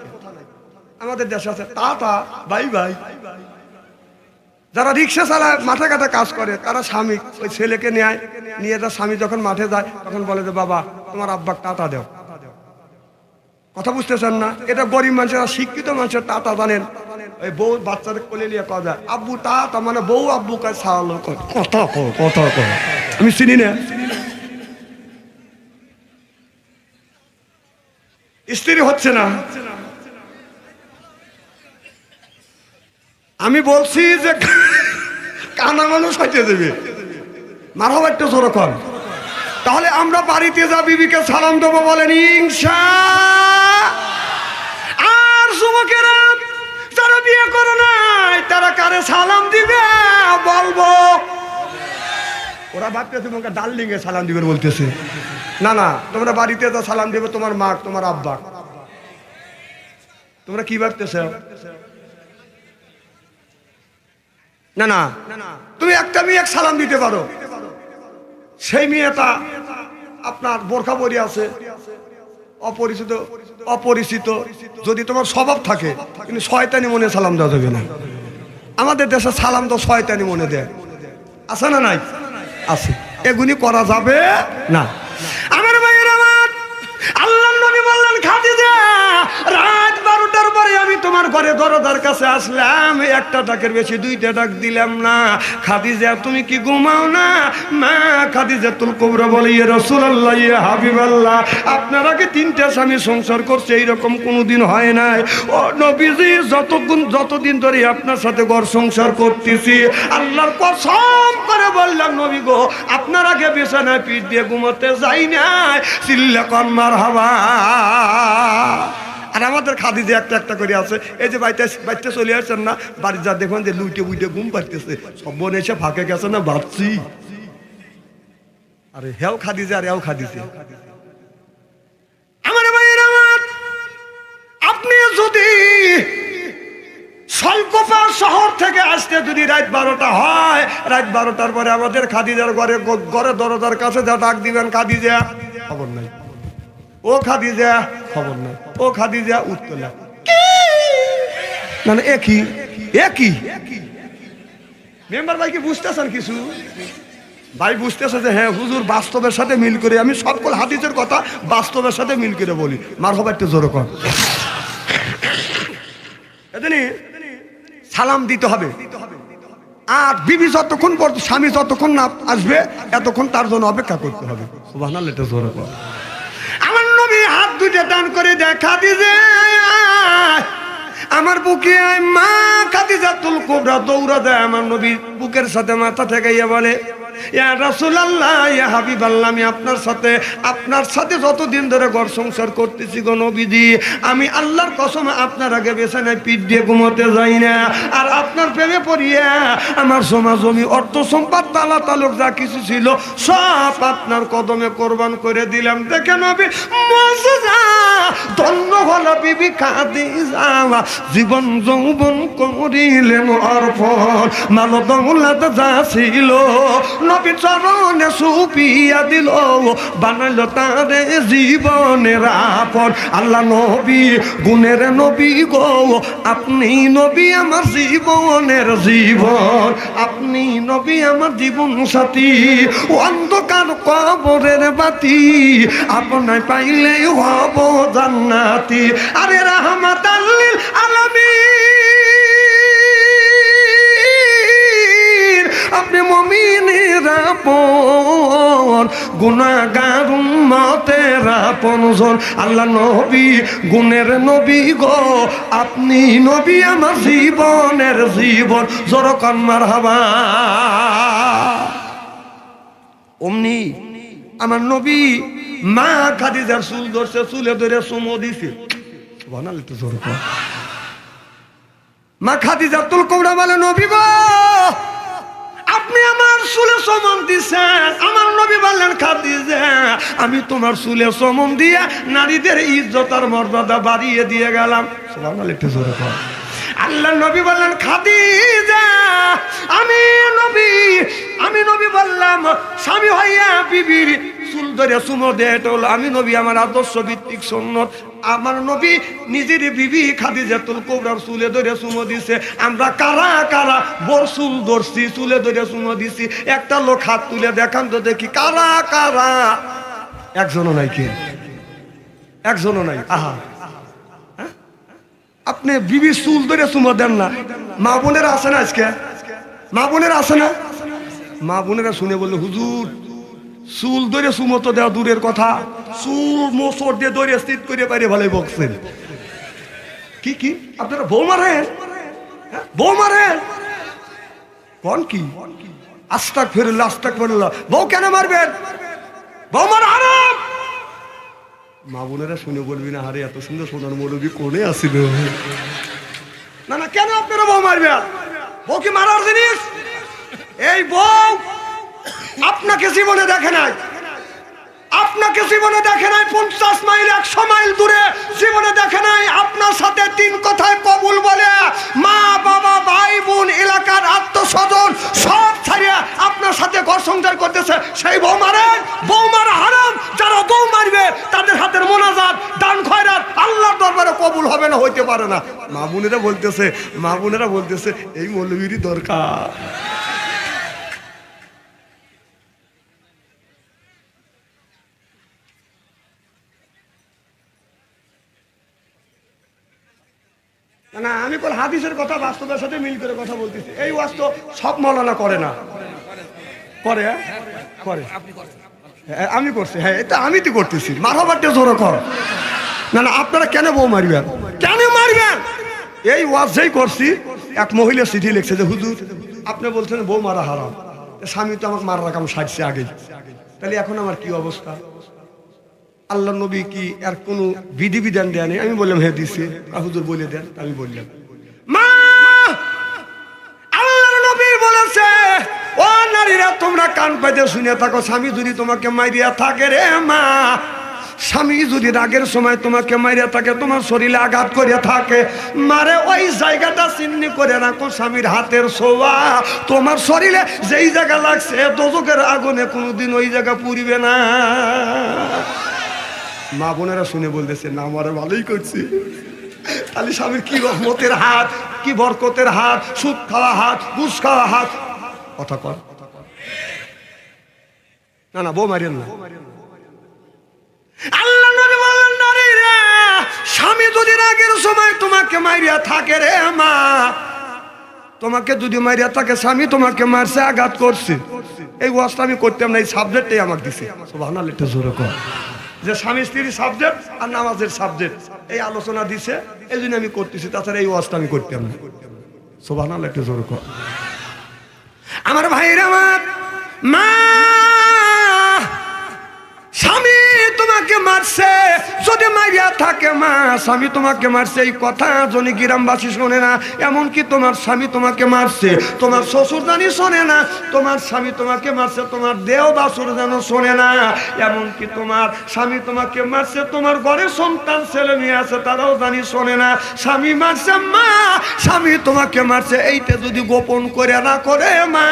আমাদের দেশে আছে তা ভাই ভাই। যারা রিক্সা চালায় মাঠে ঘাটে কাজ করে তারা স্বামী ওই ছেলেকে নিয়ে তার স্বামী যখন মাঠে যায় তখন বলে যে বাবা তোমার আব্বাক টাটা দেও। কথা বুঝতেছেন না? এটা গরিব মানুষেরা, শিক্ষিত মানুষের টাটা জানেন। ওই বউ বাচ্চাদের কোলে নিয়ে কথা যায় আব্বু টাটা, মানে বউ আব্বু কাজ সারালো কথা আমি চিনি না। স্ত্রী হচ্ছে না, আমি বলছি যে কানা মানুষ হইতে দেবে মারো একটু জোর কর। তাহলে আমরা বাড়িতে যা বিবিকে সালাম দেবো বলেন ইনশা। আর যুবকেরা যারা বিয়ে করো নাই তারা কারে সালাম দিবে বলবো? ওরা ভাবতেছে তোমাকে ডার্লিং এ সালাম দিবে বলতেছে। না তোমরা বাড়িতে যা সালাম দিবে তোমার মা তোমার আব্বা। তোমরা কি ভাবতেছ? না তুমি একটা মেয়ে সালাম দিতে পারো, সেই মেয়েটা আপনার বোরখা পরে আছে, অপরিচিত যদি তোমার স্বভাব থাকে, কিন্তু শয়তানি মনে সালাম দেওয়া যাবে না। আমাদের দেশে সালাম তো শয়তানি মনে দেয়, আছে না নাই? আছে, এগুলি করা যাবে না। আমার ভাইয়ের আমার আল্লাহ নবী বললেন খাদিজা রাত 12টার পরে আমি তোমার ঘরে দরজার কাছে আসলাম, একটা ডাকের বেশি দুইটা ডাক দিলাম না। খাদিজা তুমি কি ঘুমাও না? মা খাদিজাতুল কুবরা বলে ইয়া রাসূলুল্লাহ ইয়া হাবিবাল্লাহ, আপনার আগে 3টা স্বামী সংসার করছে এইরকম কোনোদিন হয় নাই। ও নবীজি যতদিন ধরে আপনার সাথে ঘর সংসার করতেছি আল্লাহর কসম করে বললাম নবী গো আপনার আগে বিছানায় পিঠ দিয়ে ঘুমাতে যাই নাই। চিল্লা কর মারহাবা। আর আমাদের খাদিজা একটা করে আছে, এই যে বাইতে চলে আসছেন না, বাড়ি যা দেখুন যে লুইটে বুইটে ঘুম পাইতেছে, সব বোন এসে ফাঁকে গেছে না ভাবছি। আরে হেও খাদিজা আর হেও খাদিজা। আমার ভাইয়ের আমার আপনি যদি সলকোপা শহর থেকে আসতে যদি রাত 12টা হয়, রাত 12টার পরে আমাদের খাদিজার ঘরে দরজার কাছে যা ডাক দিবেন খাদিজা, খবর নাই। ও খাদিজা, খবর নাই। ও খাদিজা, উত্তর না। একই মেম্বার ভাই কি বুঝতেছেন কিছু? ভাই বুঝতেছে যে হ্যাঁ হুজুর বাস্তবের সাথে মিল করে আমি সকল হাদিসের কথা বাস্তবের সাথে মিল করে বলি। মারহাবা একটু জোরে কর। সালাম দিতে হবে। আর বিবি যতক্ষণ স্বামী যতক্ষণ না আসবে এতক্ষণ তার জন্য অপেক্ষা করতে হবে। সুবহানাল্লাহ, এটা জোরে কর। আমার নবী হাত দুইটা টান করে দেখা দিছে আমার বুকে, মা খাদিজাতুল কুবরা দৌড়া দেয় আমার নবী বুকের সাথে মাথা ঠেকাইয়া বলে ইয়া রাসূলুল্লাহ, ইয়া হাবিবাল্লাহ, আমি আপনার সাথে যতদিন ধরে ঘর সংসার করতেছি গো নবীজি, আমি আল্লাহর কসম আপনার আগে বিছানায় পিঠ দিয়ে ঘুমোতে যাই না। আর আপনার প্রেমে পড়িয়া আমার জমি অর্থ সম্পদ তালা তালুক যা কিছু ছিল সব আপনার কদমে কোরবান করে দিলাম। দেখে নবী মুআজ্জিজা, ধন্য হলো বিবি খাদিজা, জীবন যৌবন করিলেন অর্পণ, মাল দৌলত যা ছিল নবী চরণে সুপিয়া দিল, বানাইল তারে জীবনের আপন। আল্লাহ নবী গুণের নবী গো, আপনি নবী আমার জীবনের জীবন, আপনি নবী আমার জীবন সাথী, অন্ধকার কবরের বাতি, আপনায় পাইলে হব জান্নাতি। আরে রাহমাতাল লিল আলামিন, আপনি মুমিনের আপন, গুনাহগার উম্মতের আপনজন। আল্লাহ নবী গুণের নবী গো, আপনি নবী আমার জীবনের জীবন। জোরকান মারহাবা। অমনি আমার নবী মা খাদিজার চুল ধরছে, চুলে ধরে চুমো দিছে। সুবহানাল্লাহ, তো জোরকান। মা খাদিজা তুল কৌড়া বলে, নবী গো আপনি আমার চুলে চুমন দিছেন। আমার নবী বললেন, খাদিজা আমি তোমার চুলে চুমন দিয়ে নারীদের ইজ্জত আর মর্যাদা বাড়িয়ে দিয়ে গেলাম। সুবহানাল্লাহ, একটু জোরে কর। আল্লাহ নবী বললেন, খাদিজা আমি নবী বললাম স্বামী হইয়া বিবির চুল ধরে চুমো দে, এটা হলো আমি নবী, আমার আদর্শ ভিত্তিক সুন্নত। আমার নবী নিজের বিবি খাদিজাতুল কুবরার চুলে ধরে চুমো দিছে। আমরা কারা কারা বোর চুল ধরছি, চুলে ধরে চুমো দিছি? একটা লোক হাত তুলে দেখান তো দেখি কারা কারা। একজনও নাই। কে? একজনও নাই। আহা, আপনি বিবি চুল ধরে চুমো দেন না? মা বোনেরা আছে না? আজকে মা বোনেরা আছে না? মা বোনেরা শুনে বললো, হুজুর চুল ধরে চুমো তো দেওয়া দূরের কথা, চুল মোচড় দিয়ে ধরে স্থিত করে পারে ভালোই বকছেন। কি কি আপনারা বউ মারেন? বউ মারেন কোন? কি আস্তাগফিরুল্লাহ, আস্তাগফিরুল্লাহ। বউ কেন মারবেন? বউ মারা হারাম। মা বোনেরা শুনে বলবি না, আরে এত সুন্দর সোনার মৌলবী কোনে আসিল? না না, কেন আপনারা বউ মারবেন? বউ কি মারার জিনিস? এই বউ আপনাকে জীবনে দেখে নাই, আপনাকে জীবনে দেখে নাই 50 মাইল 100 মাইল দূরে জীবনে দেখে নাই। আপনার সাথে 3 কথায় কবুল বলে মা বাবা ভাই বোন এলাকার আত্মস্বজন সব ছাড়িয়ে আপনার সাথে ঘর সংসার করতেছে, সেই বউ মারেন? বউ মারা হারাম। যারা বউ মারবে তাদের হাতের মোনাজাত দান খয়রাত আল্লাহর দরবারে কবুল হবে না, হইতে পারে না। মা বোনেরা বলতেছে এই মৌলবীরই দরকার। না, আমি কোন হাদিসের কথা বাস্তবের সাথে মিল করে কথা বলতেছি। এই ওয়াজ তো সব মৌলানা করে না। করে? করে। আমি করছি। হ্যাঁ, এটা আমি তো করতেছি। মারহাবাটা জোরে কর। না না, আপনারা কেন বউ মারবেন? কেন মারবেন? এই ওয়াজ যেই করছি, এক মহিলা চিঠি লিখছে যে হুজুর আপনি বলছেন বউ মারা হারাম, স্বামী তো আমাকে মারার কাম সাজছে আগেই, তাহলে এখন আমার কি অবস্থা? আল্লাহ নবী কি এর কোন বিধিবিধান দেয়া নেই? আমি বললাম হ্যাঁ দিছে। হুজুর বলে দেন। আমি বললাম মা আল্লাহর নবী বলেছে, ও নারীরা তোমরা কান পাইতে শুনে থাকো, স্বামী যদি তোমাকে মাইরিয়া থাকে রে মা, স্বামী যদি রাগের সময় তোমাকে মাইরিয়া থাকে, তোমার শরীরে আঘাত করে থাকে, মারে ওই জায়গাটা চিহ্নি করে রাখো স্বামীর হাতের ছোঁয়া। তোমার শরীরে যেই জায়গা লাগছে দোজখের আগুনে কোনোদিন ওই জায়গা পুড়িবে না। মা বোনেরা শুনে বলতেছে না, আমার ভালোই করছি। তাহলে স্বামীর কি রহমতের হাত, কি বরকতের হাত, সুদ খাওয়া হাত, ঘুষ খাওয়া হাত। কথা কর। না না, বউ মারিয়েন না। আল্লাহ নবী বললেন, নারীরা স্বামী যদি রাগের সময় তোমাকে মারিয়া থাকে রে মা, তোমাকে যদি মারিয়া থাকে, স্বামী তোমাকে মারছে, আঘাত করছে, এই ওয়াজটা আমি করতাম না, এই সাবজেক্টটাই আমাকে দিছে। সুবহানাল্লাহ, একটু জোরে কর। যে স্বামী স্ত্রীর সাবজেক্ট আর নামাজের সাবজেক্ট এই আলোচনা দিছে, এই জন্য আমি করতেছি, তাছাড়া এই ওয়াজটা আমি করতাম না। সুবহানাল্লাহ, একটু জোরে কর। আমার ভাইরা, আমার মা স্বামী তোমাকে মারছে, যদি মারিয়া থাকে মা স্বামী তোমাকে মারছে, এই কথা যদি গ্রামবাসী শোনে না, এমনকি তোমার স্বামী তোমাকে মারছে তোমার শ্বশুর জানি শোনে না, তোমার স্বামী তোমাকে মারছে তোমার দেহ বাসুর যেন শোনে না, এমনকি তোমার স্বামী তোমাকে মারছে তোমার ঘরে সন্তান ছেলে মেয়ে আছে তারাও জানি শোনে না, স্বামী মারছে মা স্বামী তোমাকে মারছে, এইটা যদি গোপন করে না করে মা,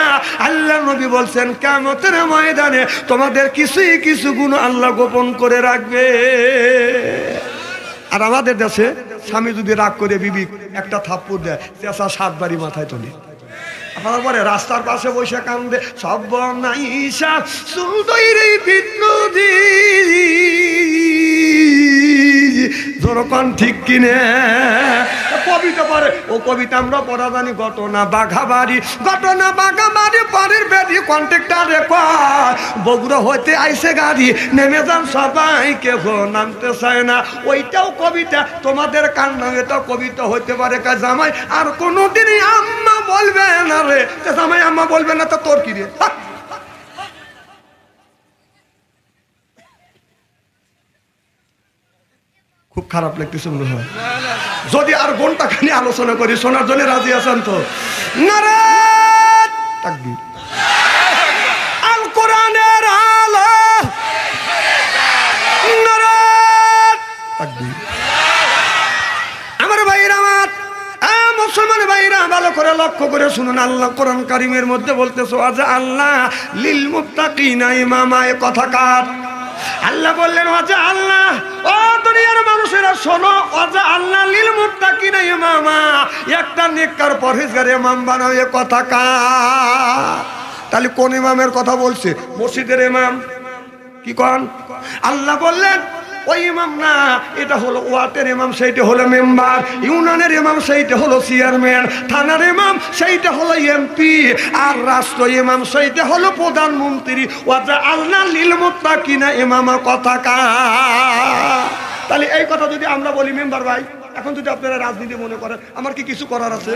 আল্লাহ নবী বলছেন কিয়ামতের ময়দানে তোমাদের কিছু গুণ আল্লাহ গোপন করে রাখবে। আর আমাদের দেশে স্বামী যদি রাগ করে বিবি একটা থাপ্পড় দেয়, চেঁচা 7 বাড়ি মাথায় তোলে, আপনার পরে রাস্তার পাশে বসে কান্দে, সব নাইসা সুন্দরী বিদ্রোহী যখন ঠিক কিনে কবিতা পড়ে, ও কবিতা আমরা পড়া জানি, ঘটনা বাঘাবাড়ি পরের বেদি কন্ট্রাক্টরে কয় বগুড়া হইতে আইসে গাড়ি, নেমে যান সবাই কেউ নামতে চায় না, ওইটাও কবিতা, তোমাদের কান্না এটা কবিতা হইতে পারে কা জামাই আর কোনোদিনই আম্মা বলবে না রে, জামাই আম্মা বলবে না তো তোর কি রে। খুব খারাপ লাগতেছে মনে হয়, যদি আর ঘন্টা খানি আলোচনা করি শোনার জন্য রাজি আছেন তো? নারায়ে তাকবীর, আল কোরআনের আলো, নারায়ে তাকবীর। আমার ভাইরা, আমার মুসলমান ভাইরা ভালো করে লক্ষ্য করে শুনুন, আল্লাহ কোরআন কারীমের মধ্যে বলতেছে ওয়াজা আল্লাহ লিল মুত্তাকিনা ইমামা, এ কথা কার? আল্লাহ বললেন ওয়াজা আল্লাহ, ও দুনিয়ার মানুষেরা শোনো, ওয়াজা আল্লাহ লিল মুত্তাকিনা ইমামা, একটা নেককার পরহেজগার ইমাম বানাও, এ কথা কার? তাহলে কোন ইমামের কথা বলছে? মসজিদের ইমাম কি কোন? আল্লাহ বললেন ওই ইমাম না, এটা হলো ওয়ার্ডের ইমাম, সেইটা হলো মেম্বার, ইউনিয়নের ইমাম সেইটা হলো চেয়ারম্যান, থানার ইমাম সেইটা হলো এমপি, আর রাষ্ট্র ইমাম সেইটা হলো প্রধানমন্ত্রী। ওয়াজা আল্লাহ লিল মুত্তাকিনা ইমামা কথা কার? তাহলে এই কথা যদি আমরা বলি মেম্বার ভাই, এখন যদি আপনারা রাজনীতি মনে করেন আমার কি কিছু করার আছে?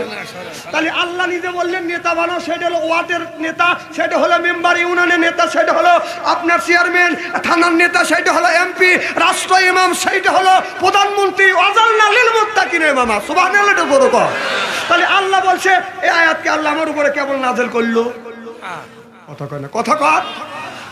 তাহলে আল্লাহ নিজে বললেন নেতা বানাও, সেটা হলো ওয়ার্ডের নেতা, সেটা হলো মেম্বার, ইউনিয়নের নেতা সেটা হলো আপনার চেয়ারম্যান, থানার নেতা সেটা হলো এমপি, রাষ্ট্র ইমাম সেইটা হলো প্রধানমন্ত্রী। ওয়াজালনা লিল মুত্তাকিনা ইমামা, সুবহানাল্লাহ এটা বড় কথা। তাহলে আল্লাহ বলছে এই আয়াতকে আল্লাহ আমার উপরে কেবল নাযিল করলো, কথা কয় না, কথা কয়।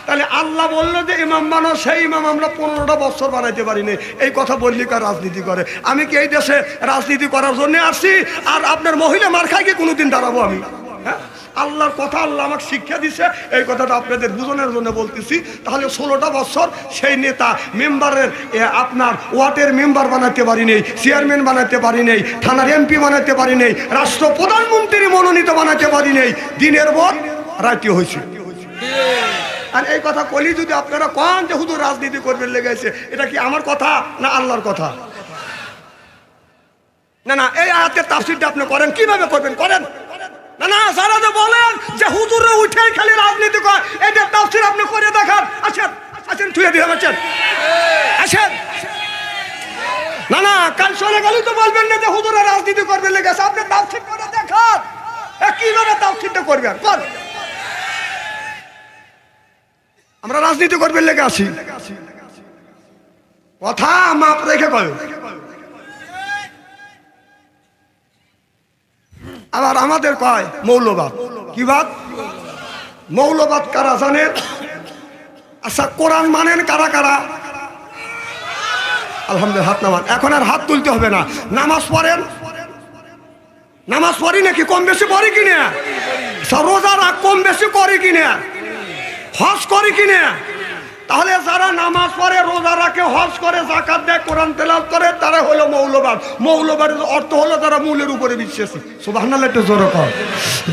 তাহলে আল্লাহ বললো যে ইমাম বানাও, সেই ইমাম আমরা 15টা বছর বানাইতে পারিনি, এই কথা বললি কার রাজনীতি করে? আমি কি এই দেশে রাজনীতি করার জন্য আসছি আর আপনার মহিলা মার খাই কি কোনোদিন দাঁড়াবো আমি? হ্যাঁ, আল্লাহর কথা আল্লাহ আমাকে শিক্ষা দিছে, এই কথাটা আপনাদের বুঝনের জন্য বলতেছি। তাহলে 16টা বছর সেই নেতা মেম্বারের আপনার ওয়ার্ডের মেম্বার বানাতে পারি নেই, চেয়ারম্যান বানাতে পারি নেই, থানার এমপি বানাতে পারি নেই, রাষ্ট্র প্রধানমন্ত্রী মনোনীত বানাতে পারি নেই, দিনের পর রাতে হয়েছে। আর এই কথা কলি যদি আপনারা কোন যে হুজুর রাজনীতি করবেন লেগেছে, এটা কি আমার কথা না আল্লাহর কথা? না না, এই আয়াতের তাফসীরটা আপনি করেন, কিভাবে করবেন করেন না না, যারা যে বলেন যে হুজুরে উঠেই খালি রাজনীতি করে, এটা তাফসীর আপনি করে দেখান। আসেন আসেন, থুয়ে দিয়ে আসেন, আসেন। না না, কাল চলে গেলে তো বলবেন না যে হুজুরে রাজনীতি করবেন লেগেছে, আপনি তাফসীর করে দেখান কিভাবে তাফসীরটা করবেন। কর, আমরা রাজনীতি করবেন লেগে আসি, কথা মাপ রেখে কয়। আবার আমাদের কয় মৌলবাদ। কি বাদ? মৌলবাদ কারা জানেন? আচ্ছা, কোরআন মানেন কারা কারা? আলহামদুলিল্লাহ, হাত নামান। এখন আর হাত তুলতে হবে না। নামাজ পড়েন? নামাজ পড়ি নাকি? কম বেশি পড়ি কিনা? রোজা রাখ কম বেশি করি কিনা? হজ করি কিনা? তাহলে যারা নামাজ পড়ে, রোজা রাখে, হজ করে, যাকাত দেয়, কোরআন তেলাওয়াত করে, তারা হলো মৌলবাদ। মৌলবাদের অর্থ হলো যারা মূলের উপরে বিশ্বাসী। সুবহানাল্লাহ একটু জোরে কর।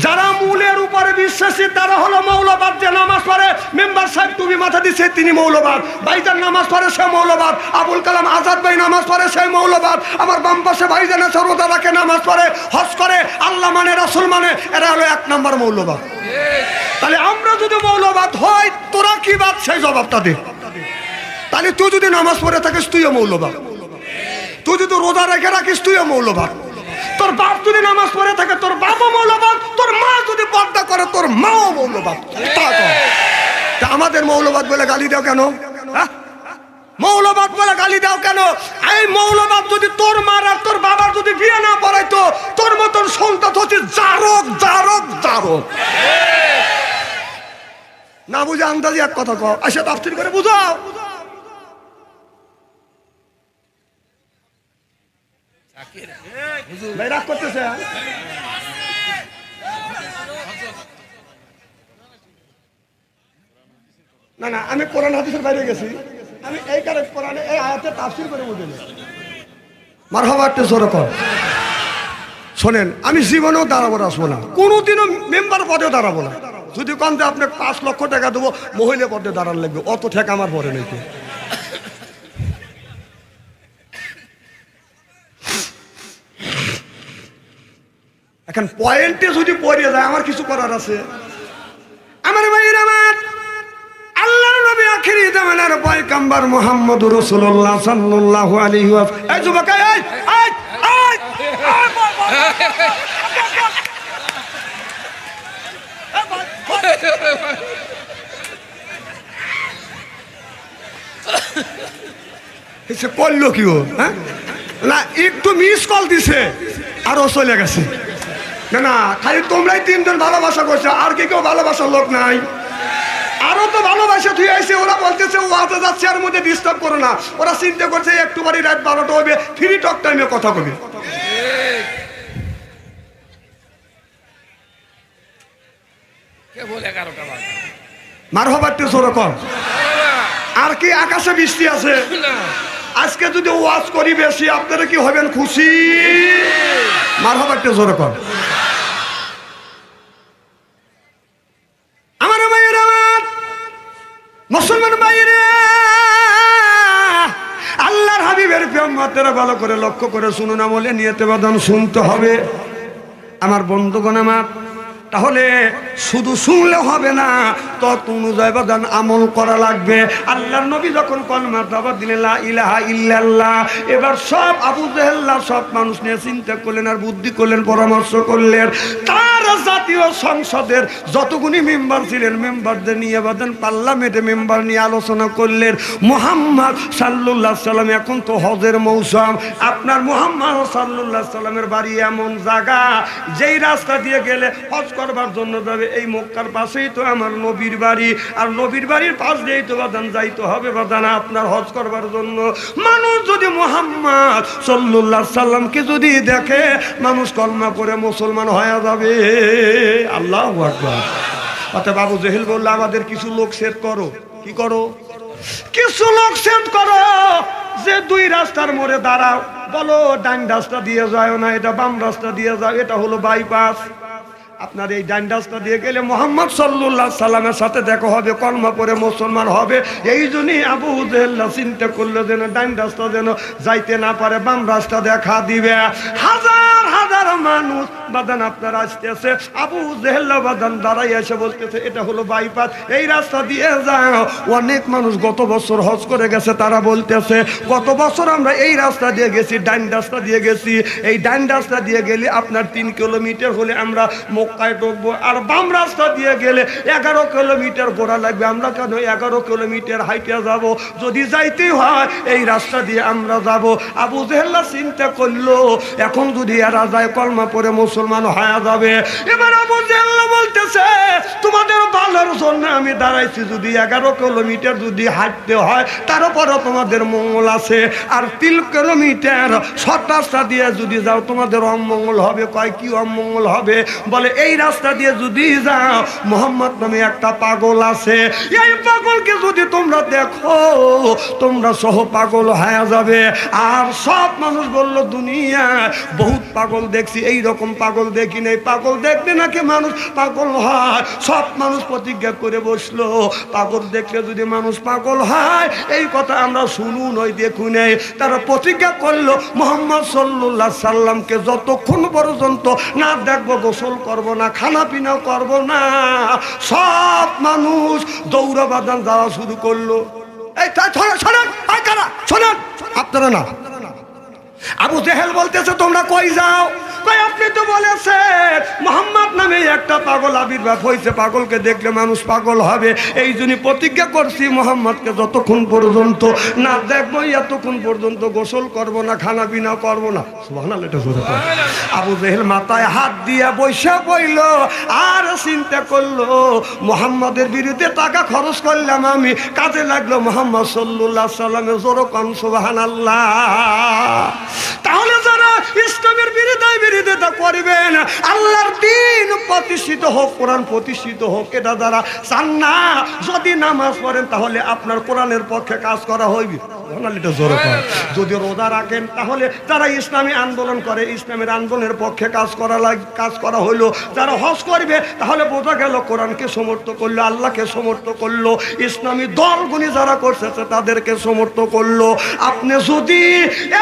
যারা মূলের উপরে বিশ্বাসী তারা হলো মৌলবাদ। যে নামাজ পড়ে, মেম্বার সাহেব তুমি মাথা দিচ্ছে, তিনি মৌলবাদ। ভাইজান নামাজ পড়ে, সে মৌলবাদ। আবুল কালাম আজাদ ভাই নামাজ পড়ে, সেই মৌলবাদ। আমার বাম পাশে ভাইজান আছে, রোজা রাখে, নামাজ পড়ে, হজ করে, আল্লাহ মানে, রাসূল মানে, এরা হলো 1 নম্বর মৌলবাদ। তাহলে আমরা যদি মৌলবাদ হই, তোরা কি বাদ সেই জবাবটা দে। তাহলে তুই যদি নামাজ পড়ে থাকিস তুইও মৌলবাদ, তুই যদি রোজা রেখে রাখিস তুইও মৌলবাদ, তোর বাপ যদি নামাজ পড়ে থাকে তোর বাবা মৌলবাদ, তোর মা যদি পর্দা করে তোর মাও মৌলবাদ। তা আমাদের মৌলবাদ বলে গালি দাও কেন? মৌলবাদ বলে গালি দাও কেন? এই মৌলবাদ যদি তোর মার আর তোর বাবার যদি বিয়ে না পড়াইতো, তোর মতন সন্তান হচ্ছে জারক জারক জারক। না বুঝে আন্দাজি এক কথা কও, আসে তাফসীর করে বুঝাও। ভাই রাগ করতেছে? না না, আমি কোরআন হাদিসের বাইরে গেছি, আমি এই কারণে কোরআনে এই আয়াতে তাফসীর করে বুঝিনি। মারহাবা একটু জোরে কর। শোনেন, আমি জীবনেও দাঁড়াবো না, শোনা কোনোদিনও মেম্বার পদে দাঁড়াবো না। যদি কম যে আপনাকে 5 লক্ষ টাকা দেবো মহিলা পদে দাঁড়ান লাগবে, অত ঠেকা আমার পরে নাকি। এখন পয়েন্টে যদি পড়ে যায় আমার কিছু করার আছে। আমার ভাইয়ের আমার আল্লাহর নবী আখিরি জামানার পয়গম্বর মুহাম্মদুর রাসূলুল্লাহ সাল্লাল্লাহু আলাইহি ওয়াসাল্লাম। এই যুবক এই এসে করলো কি ও? হ্যাঁ না, একটু মিস কল দিছে আর ও চলে গেছে। না না, খালি তোমরাই 3 জন ভালোবাসা করছো, আর কেউ ভালোবাসার লোক নাই। আরো তো ভালোবাসা তুই আইসে, ওরা বলতেছে ও আতে যাচ্ছে, আর মধ্যে ডিস্টার্ব করো না। ওরা চিন্তা করছে একটু বাড়ি রাত 12টা হবে, ফ্রি টক টাইমে কথা কবি। মারহাবা একটু জোরে কর। আর কি আকাশে বৃষ্টি আছে? আজকে যদি ওয়াজ করি বেশি আপনারা কি হবেন খুশি? মারহাবা একটু জোরে কর। আমার ভাইয়েরা, মুসলমান ভাইয়েরা, আল্লাহর হাবিবের প্রেমমাত্রা ভালো করে লক্ষ্য করে শুনুন, আমলে নিয়তে বাদান শুনতে হবে। আমার বন্ধুগণ আমার, তাহলে শুধু শুনলে হবে না, তত অনুযায়ী বাদান আমল করা লাগবে। আল্লাহর নবী যখন কলমা দাওয়াত দিলেন লা ইলাহা ইল্লাল্লাহ, এবার সব আবু জেহেল সব মানুষ নিয়ে চিন্তা করলেন আর বুদ্ধি করলেন, পরামর্শ করলেন। তার জাতীয় সংসদের যতগুলি মেম্বার ছিলেন, মেম্বারদের নিয়ে বাদান পার্লামেন্টে মেম্বার নিয়ে আলোচনা করলেন। মুহাম্মদ সাল্লাল্লাহু আলাইহি সাল্লাম, এখন তো হজের মৌসুম, আপনার মুহাম্মদ সাল্লাল্লাহু আলাইহি সাল্লামের বাড়ি এমন জায়গা যেই রাস্তা দিয়ে গেলে হজ করবার জন্য যাবে, এই মক্কার পাশেই তো আমার নবীর বাড়ি, আর নবীর বাড়ির পাশ দিয়েই তো বাদান যাইতে হবে বাদান আপনার হজ করবার জন্য। মানুষ যদি মুহাম্মদ সাল্লাল্লাহু আলাইহি সাল্লামকে যদি দেখে, মানুষ কলমা করে মুসলমান হয়ে যাবে। আল্লাহু আকবার। অতএব আবু জেহেল বলল, আমাদের কিছু লোক সেট করো। কি করো? কিছু লোক সেট করো যে 2 রাস্তার মোড়ে দাঁড়াও, বলো ডান রাস্তা দিয়ে যায় না, এটা বাম রাস্তা দিয়ে যাও, এটা হলো বাইপাস। আপনার এই ডান রাস্তা দিয়ে গেলে মুহাম্মদ সাল্লাল্লাহু আলাইহি সাল্লামের সাথে দেখা হবে, কলমা পড়ে মুসলমান হবে। এই জন্যই আবু জেহেল চিন্তা করলো যেন ডান রাস্তা যেন যাইতে না পারে, বাম রাস্তা দেখা দিবে। হাজার হাজার মানুষ বাদান আপনার আসতেছে, আবু জেহেল বাদান দাঁড়াই এসে বলতেছে এটা হলো বাইপাস, এই রাস্তা দিয়ে যাও। অনেক মানুষ গত বছর হজ করে গেছে, তারা বলতেছে গত বছর আমরা এই রাস্তা দিয়ে গেছি, ডান রাস্তা দিয়ে গেছি। এই ডান রাস্তা দিয়ে গেলে আপনার 3 কিলোমিটার হলে আমরা মক্কায় ঢুকবো, আর বাম রাস্তা দিয়ে গেলে 11 কিলোমিটার ঘোরা লাগবে। আমরা কেন 11 কিলোমিটার হাইটে যাব? যদি যাইতেই হয় এই রাস্তা দিয়ে আমরা যাব। আবু জেহেল চিন্তা করলো, এখন যদি এরা যায় কলমা পড়ে মুসলমান হয়ে যাবে। এবার আবু জেহেল বলতেছে, তোমাদের ভালোর জন্য আমি দাঁড়াইছি, যদি 11 কিলোমিটার যদি হাঁটতে হয় তারপরও তোমাদের মঙ্গল আছে, আর 3 কিলোমিটার সৎ রাস্তা দিয়ে যদি যাও তোমাদের অমঙ্গল হবে। কয় কি অমঙ্গল হবে? বলে এই রাস্তা দিয়ে যদি যাও, মোহাম্মদ নামে একটা পাগল আছে, এই পাগলকে যদি তোমরা দেখো তোমরা সহ পাগল হয়ে যাবে। আর সব মানুষ বলল, দুনিয়া বহুত পাগল দেখছি, এই রকম পাগল দেখি নাই। পাগল দেখবে নাকি মানুষ পাগল হয়? সব মানুষ প্রতিজ্ঞা করে বসলো, পাগল দেখলে যদি মানুষ পাগল হয়, এই কথা আমরা শুনু নই দেখু নেই। তারা প্রতিজ্ঞা করলো, মুহাম্মদ সাল্লাল্লাহু আলাইহি সাল্লামকে যতক্ষণ পর্যন্ত না দেখবো গোসল করব না, খানা পিনা করব না। সব মানুষ দৌড়া বাদান যাওয়া শুরু করলো। এই শোনেন, শোনেন আপনারা না, আবু জেহেল বলতেছে তোমরা কই যাও? কয় আপনি তো বলেছেন মোহাম্মদ নামে একটা পাগল আবির্ভাব হয়েছে, পাগলকে দেখলে মানুষ পাগল হবে, এই জন্য প্রতিজ্ঞা করছি মোহাম্মদকে যতক্ষণ পর্যন্ত না দেখবো এতক্ষণ পর্যন্ত গোসল করব না, খানা পিনা করবো না। সুবহানাল্লাহ, এটা জোরে কর। আবু জেহেল মাথায় হাত দিয়ে বৈশা পড়ল আর চিন্তা করলো মোহাম্মদের বিরুদ্ধে টাকা খরচ করলাম আমি, কাজে লাগলো মোহাম্মদ সাল্লাল্লাহু আলাইহি সাল্লামের। জোরে কোন সুবহানাল্লাহ। তাহলে যারা ইসলামের বিরোধিতা করবেন, আল্লাহর দ্বীন প্রতিষ্ঠিত হোক, কোরআন প্রতিষ্ঠিত হোক, এটা যারা চান না, যদি নামাজ পড়েন তাহলে আপনার কোরআনের পক্ষে কাজ করা হইবে। যদি রোজা রাখেন তাহলে যারা ইসলামী আন্দোলন করে ইসলামের আন্দোলনের পক্ষে কাজ করা হইলো। যারা হজ করবে তাহলে বোঝা গেল কোরআনকে সমর্থন করলো, আল্লাহকে সমর্থন করলো, ইসলামী দলগুলি যারা করছে তাদেরকে সমর্থন করলো। আপনি যদি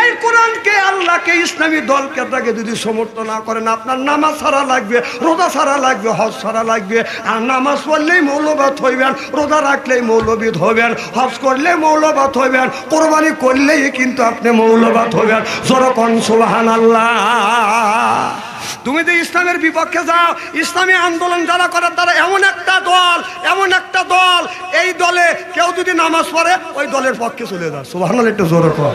এই কোরআনকে, আল্লাহকে, ইসলামী দলকে তাকে যদি সমর্থন না করেন, আপনার নামাজ ছাড়া লাগবে, রোজা ছাড়া লাগবে, হজ ছাড়া লাগবে। আর নামাজ পড়লেই মৌলবাদ হইবেন, রোজা রাখলেই মৌলবাদ হইবেন, হজ করলে মৌলবাদ হইবেন, কোরবানি করলেই কিন্তু আপনি মৌলবাদ হইবেন। যেরকম সুবহানাল্লাহ। তুমি যে ইসলামের বিপক্ষে যাও, ইসলামী আন্দোলন যারা করে তারা এমন একটা দল, এই দলে কেউ যদি নামাজ পড়ে ওই দলের পক্ষে চলে যায়। সুবহানাল্লাহ, একটু জোরে কর।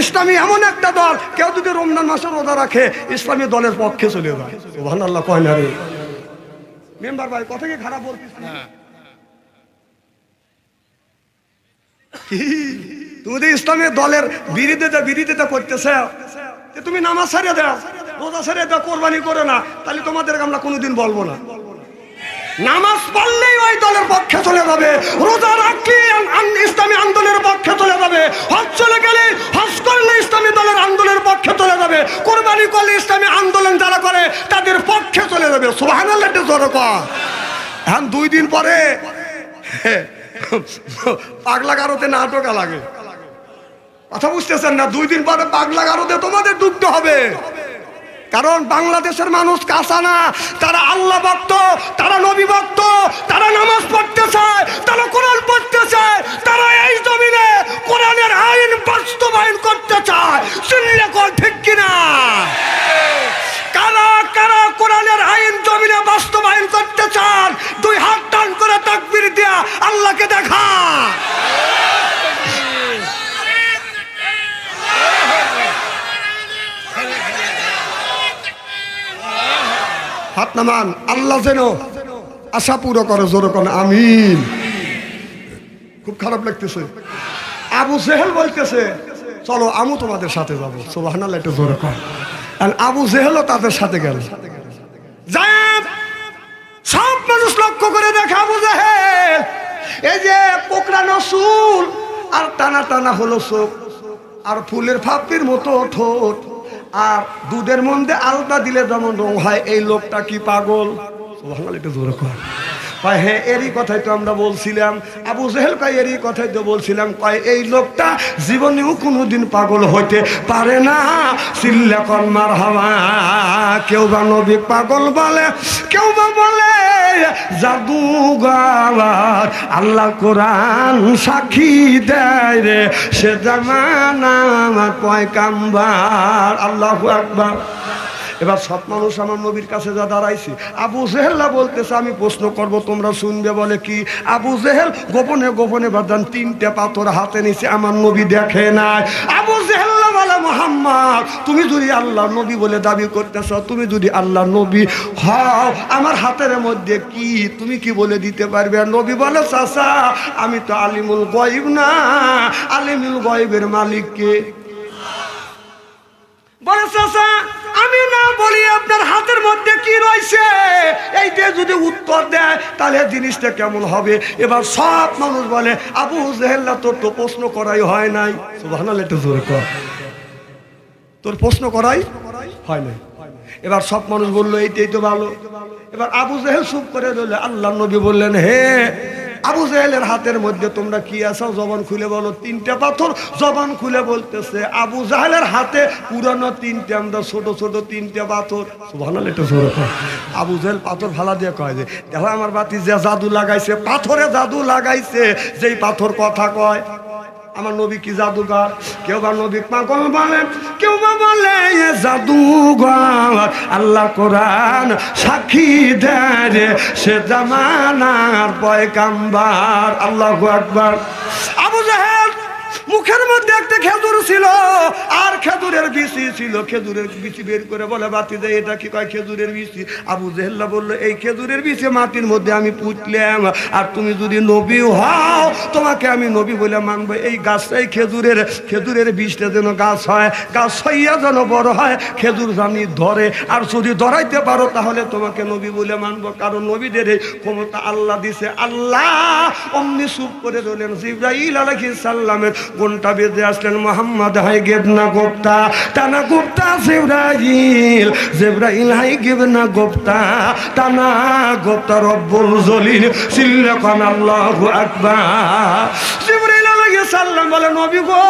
ইসলামী এমন একটা দল, কেউ যদি রমজান মাসে রোজা রাখে ইসলামী দলের পক্ষে চলে যায়। সুবহানাল্লাহ, কয় না রে মেম্বার ভাই? কথা কি খারাপ বলছিস না? তুমি যে ইসলামের দলের বিরোধিতা করতেছে, তুমি নামাজ ছাড়িয়ে দাও, রোজা ছাড়িয়ে দাও, কোরবানি করে না, তাহলে তোমাদেরকে আমরা কোনোদিন বলবো না। নামাজ পড়লেই ওই দলের পক্ষে চলে যাবে, রোজা রাখলে ইসলামী আন্দোলনের পক্ষে চলে যাবে, হজ চলে গেলে হজ করলে ইসলামী দলের আন্দোলনের পক্ষে চলে যাবে, কোরবানি করলে ইসলামী আন্দোলন যারা করে তাদের পক্ষে চলে যাবে। সুবহানাল্লাহ, জোরে কর। এখন 2 দিন পরে পাগলা গারোতে নাটক লাগে, কথা বুঝতেছেন না? 2 দিন পরে পাগলা গারোতে তোমাদের ডুবতে হবে। কারণ বাংলাদেশের মানুষ কাঁচা না, তারা আল্লাহ ভক্ত, তারা নবী ভক্ত, তারা নামাজ পড়তে চায়, তারা কোরআন পড়তে চায়, তারা এই জমিনে কোরআনের আইন বাস্তবায়ন করতে চায়। শুনলে কোন ঠিক কিনা? কারা কারা কোরআনের আইন জমিনে বাস্তবায়ন করতে চান? 2 হাত টান করে তাকবীর দিয়া আল্লাহকে দেখা। হাত নামান, আল্লাহ যেন আশা পুরো করে। জোরে কোন আমিন। খুব খারাপ লাগতেছে। আবু জেহেল বলতেছে চলো আমু তোমাদের সাথে যাবো। সুবহানাল্লাহ, একটু জোরে কর। আবু জেহেলও তাদের সাথে গেল। সব মানুষ লক্ষ্য করে দেখে আবু জেহেল এই যে কোকড়ানো চুল আর টানা টানা হলো চোখ আর ফুলের ফাঁপির মতো ঠোঁট আর দুধের মধ্যে আলতা দিলে যেমন রং হয়, এই লোকটা কি পাগল? সুবহানাল্লাহ, একটু জোরে কর। কয় হ্যাঁ, এরই কথাই তো আমরা বলছিলাম। আবু জেহেল কয় এরই কথাই তো বলছিলাম। কয় এই লোকটা জীবনেও কোনোদিন পাগল হইতে পারে না। চিল্লা কর মারহাবা। কেউ বা নবী পাগল বলে, কেউ বা বলে জাদুঘর। আল্লাহ কোরআন সাক্ষী দেয় রে, সে জামানা আমার পয়গাম্বার। আল্লাহু আকবার। এবার সব মানুষ আমার নবীর কাছে যা দাঁড়াইছে, আবু জেহেল্লা বলতেছে আমি প্রশ্ন করব, তোমরা শুনবে। বলে কি? আবু জেহেল গোপনে গোপনে বাদান 3টে পাথর হাতে নিছে, আমার নবী দেখে নাই। আবু জেহেল্লা বলে মুহাম্মদ তুমি যদি আল্লাহ নবী বলে দাবি করতেছ, তুমি যদি আল্লাহ নবী হও, আমার হাতের মধ্যে কি তুমি কি বলে দিতে পারবে? নবী বলে চাচা আমি তো আলিমুল গায়ব না, আলিমুল গায়বের মালিক কে? বলে চাচা আমি না বলি আপনার হাতের মধ্যে কি রয়েছে, এইটা যদি উত্তর দেয় তাহলে জিনিসটা কেমন হবে? এবার সব মানুষ বলে আবু জেহেল্লা তোর তো প্রশ্ন করাই হয় নাই। সুবহানাল্লাহ, একটু জোরে কর। তোর প্রশ্ন করাই হয় নাই। এবার সব মানুষ বললো এইটাই তো ভালো। এবার আবু জেহেল চুপ করে রইল। আল্লাহ নবী বললেন হে আবু জেহেলের হাতের মধ্যে তোমরা কি আছো? জবান খুলে বলো। 3টে পাথর। জবান খুলে বলতেছে আবু জেহেলের হাতে পুরানো 3টে, আমরা ছোট ছোট 3টে পাথর। সুবহানাল্লাহ, একটু জোরে কর। আবু জেহেল পাথর ভালা দিয়ে কয় যে দেখো আমার বাতি যে জাদু লাগাইছে, পাথরে জাদু লাগাইছে, যেই পাথর কথা কয় আমার নবী কি জাদুঘর, কেউ বা নবী পাগল বলে, কেউ বা বলে জাদুঘর। আল্লাহ কোরআন সাক্ষী দেয় সে জামানার পয়গাম্বার। আল্লাহু আকবার। আবু জাহেল মুখের মধ্যে একটা খেজুর ছিল আর খেজুরের বিচি ছিল। খেজুরের বিচি বের করে বলে বাতিজা এটা কি? কয় খেজুরের বিচি। আবু জেহেল বললো এই খেজুরের বিচি মাটির মধ্যে আমি পুঁতলাম, আর তুমি যদি নবী হও তোমাকে আমি নবী বলে মানবো। এই গাছটাই খেজুরের বীজটা যেন গাছ হয়, গাছ হইয়া যেন বড় হয়, খেজুর জানি ধরে, আর যদি ধরাইতে পারো তাহলে তোমাকে নবী বলে মানবো। কারণ নবীদের এই ক্ষমতা আল্লাহ দিছে। আল্লাহ অমনি চুপ করে রইলেন। জিবরাইল আলাইহিস সালামের ঘন্টা বেজে আসলেন, মোহাম্মদ হাই গেবনা গোপ্তা টানা গোপ্তা। জিবরাইল হাই গেবনা গোপ্তা টানা গোপ্তা রব্বুল জলিল সিল্লাকান। আল্লাহু আকবার। জিবরাইল আলাইহিস সালাম বলে নবী গো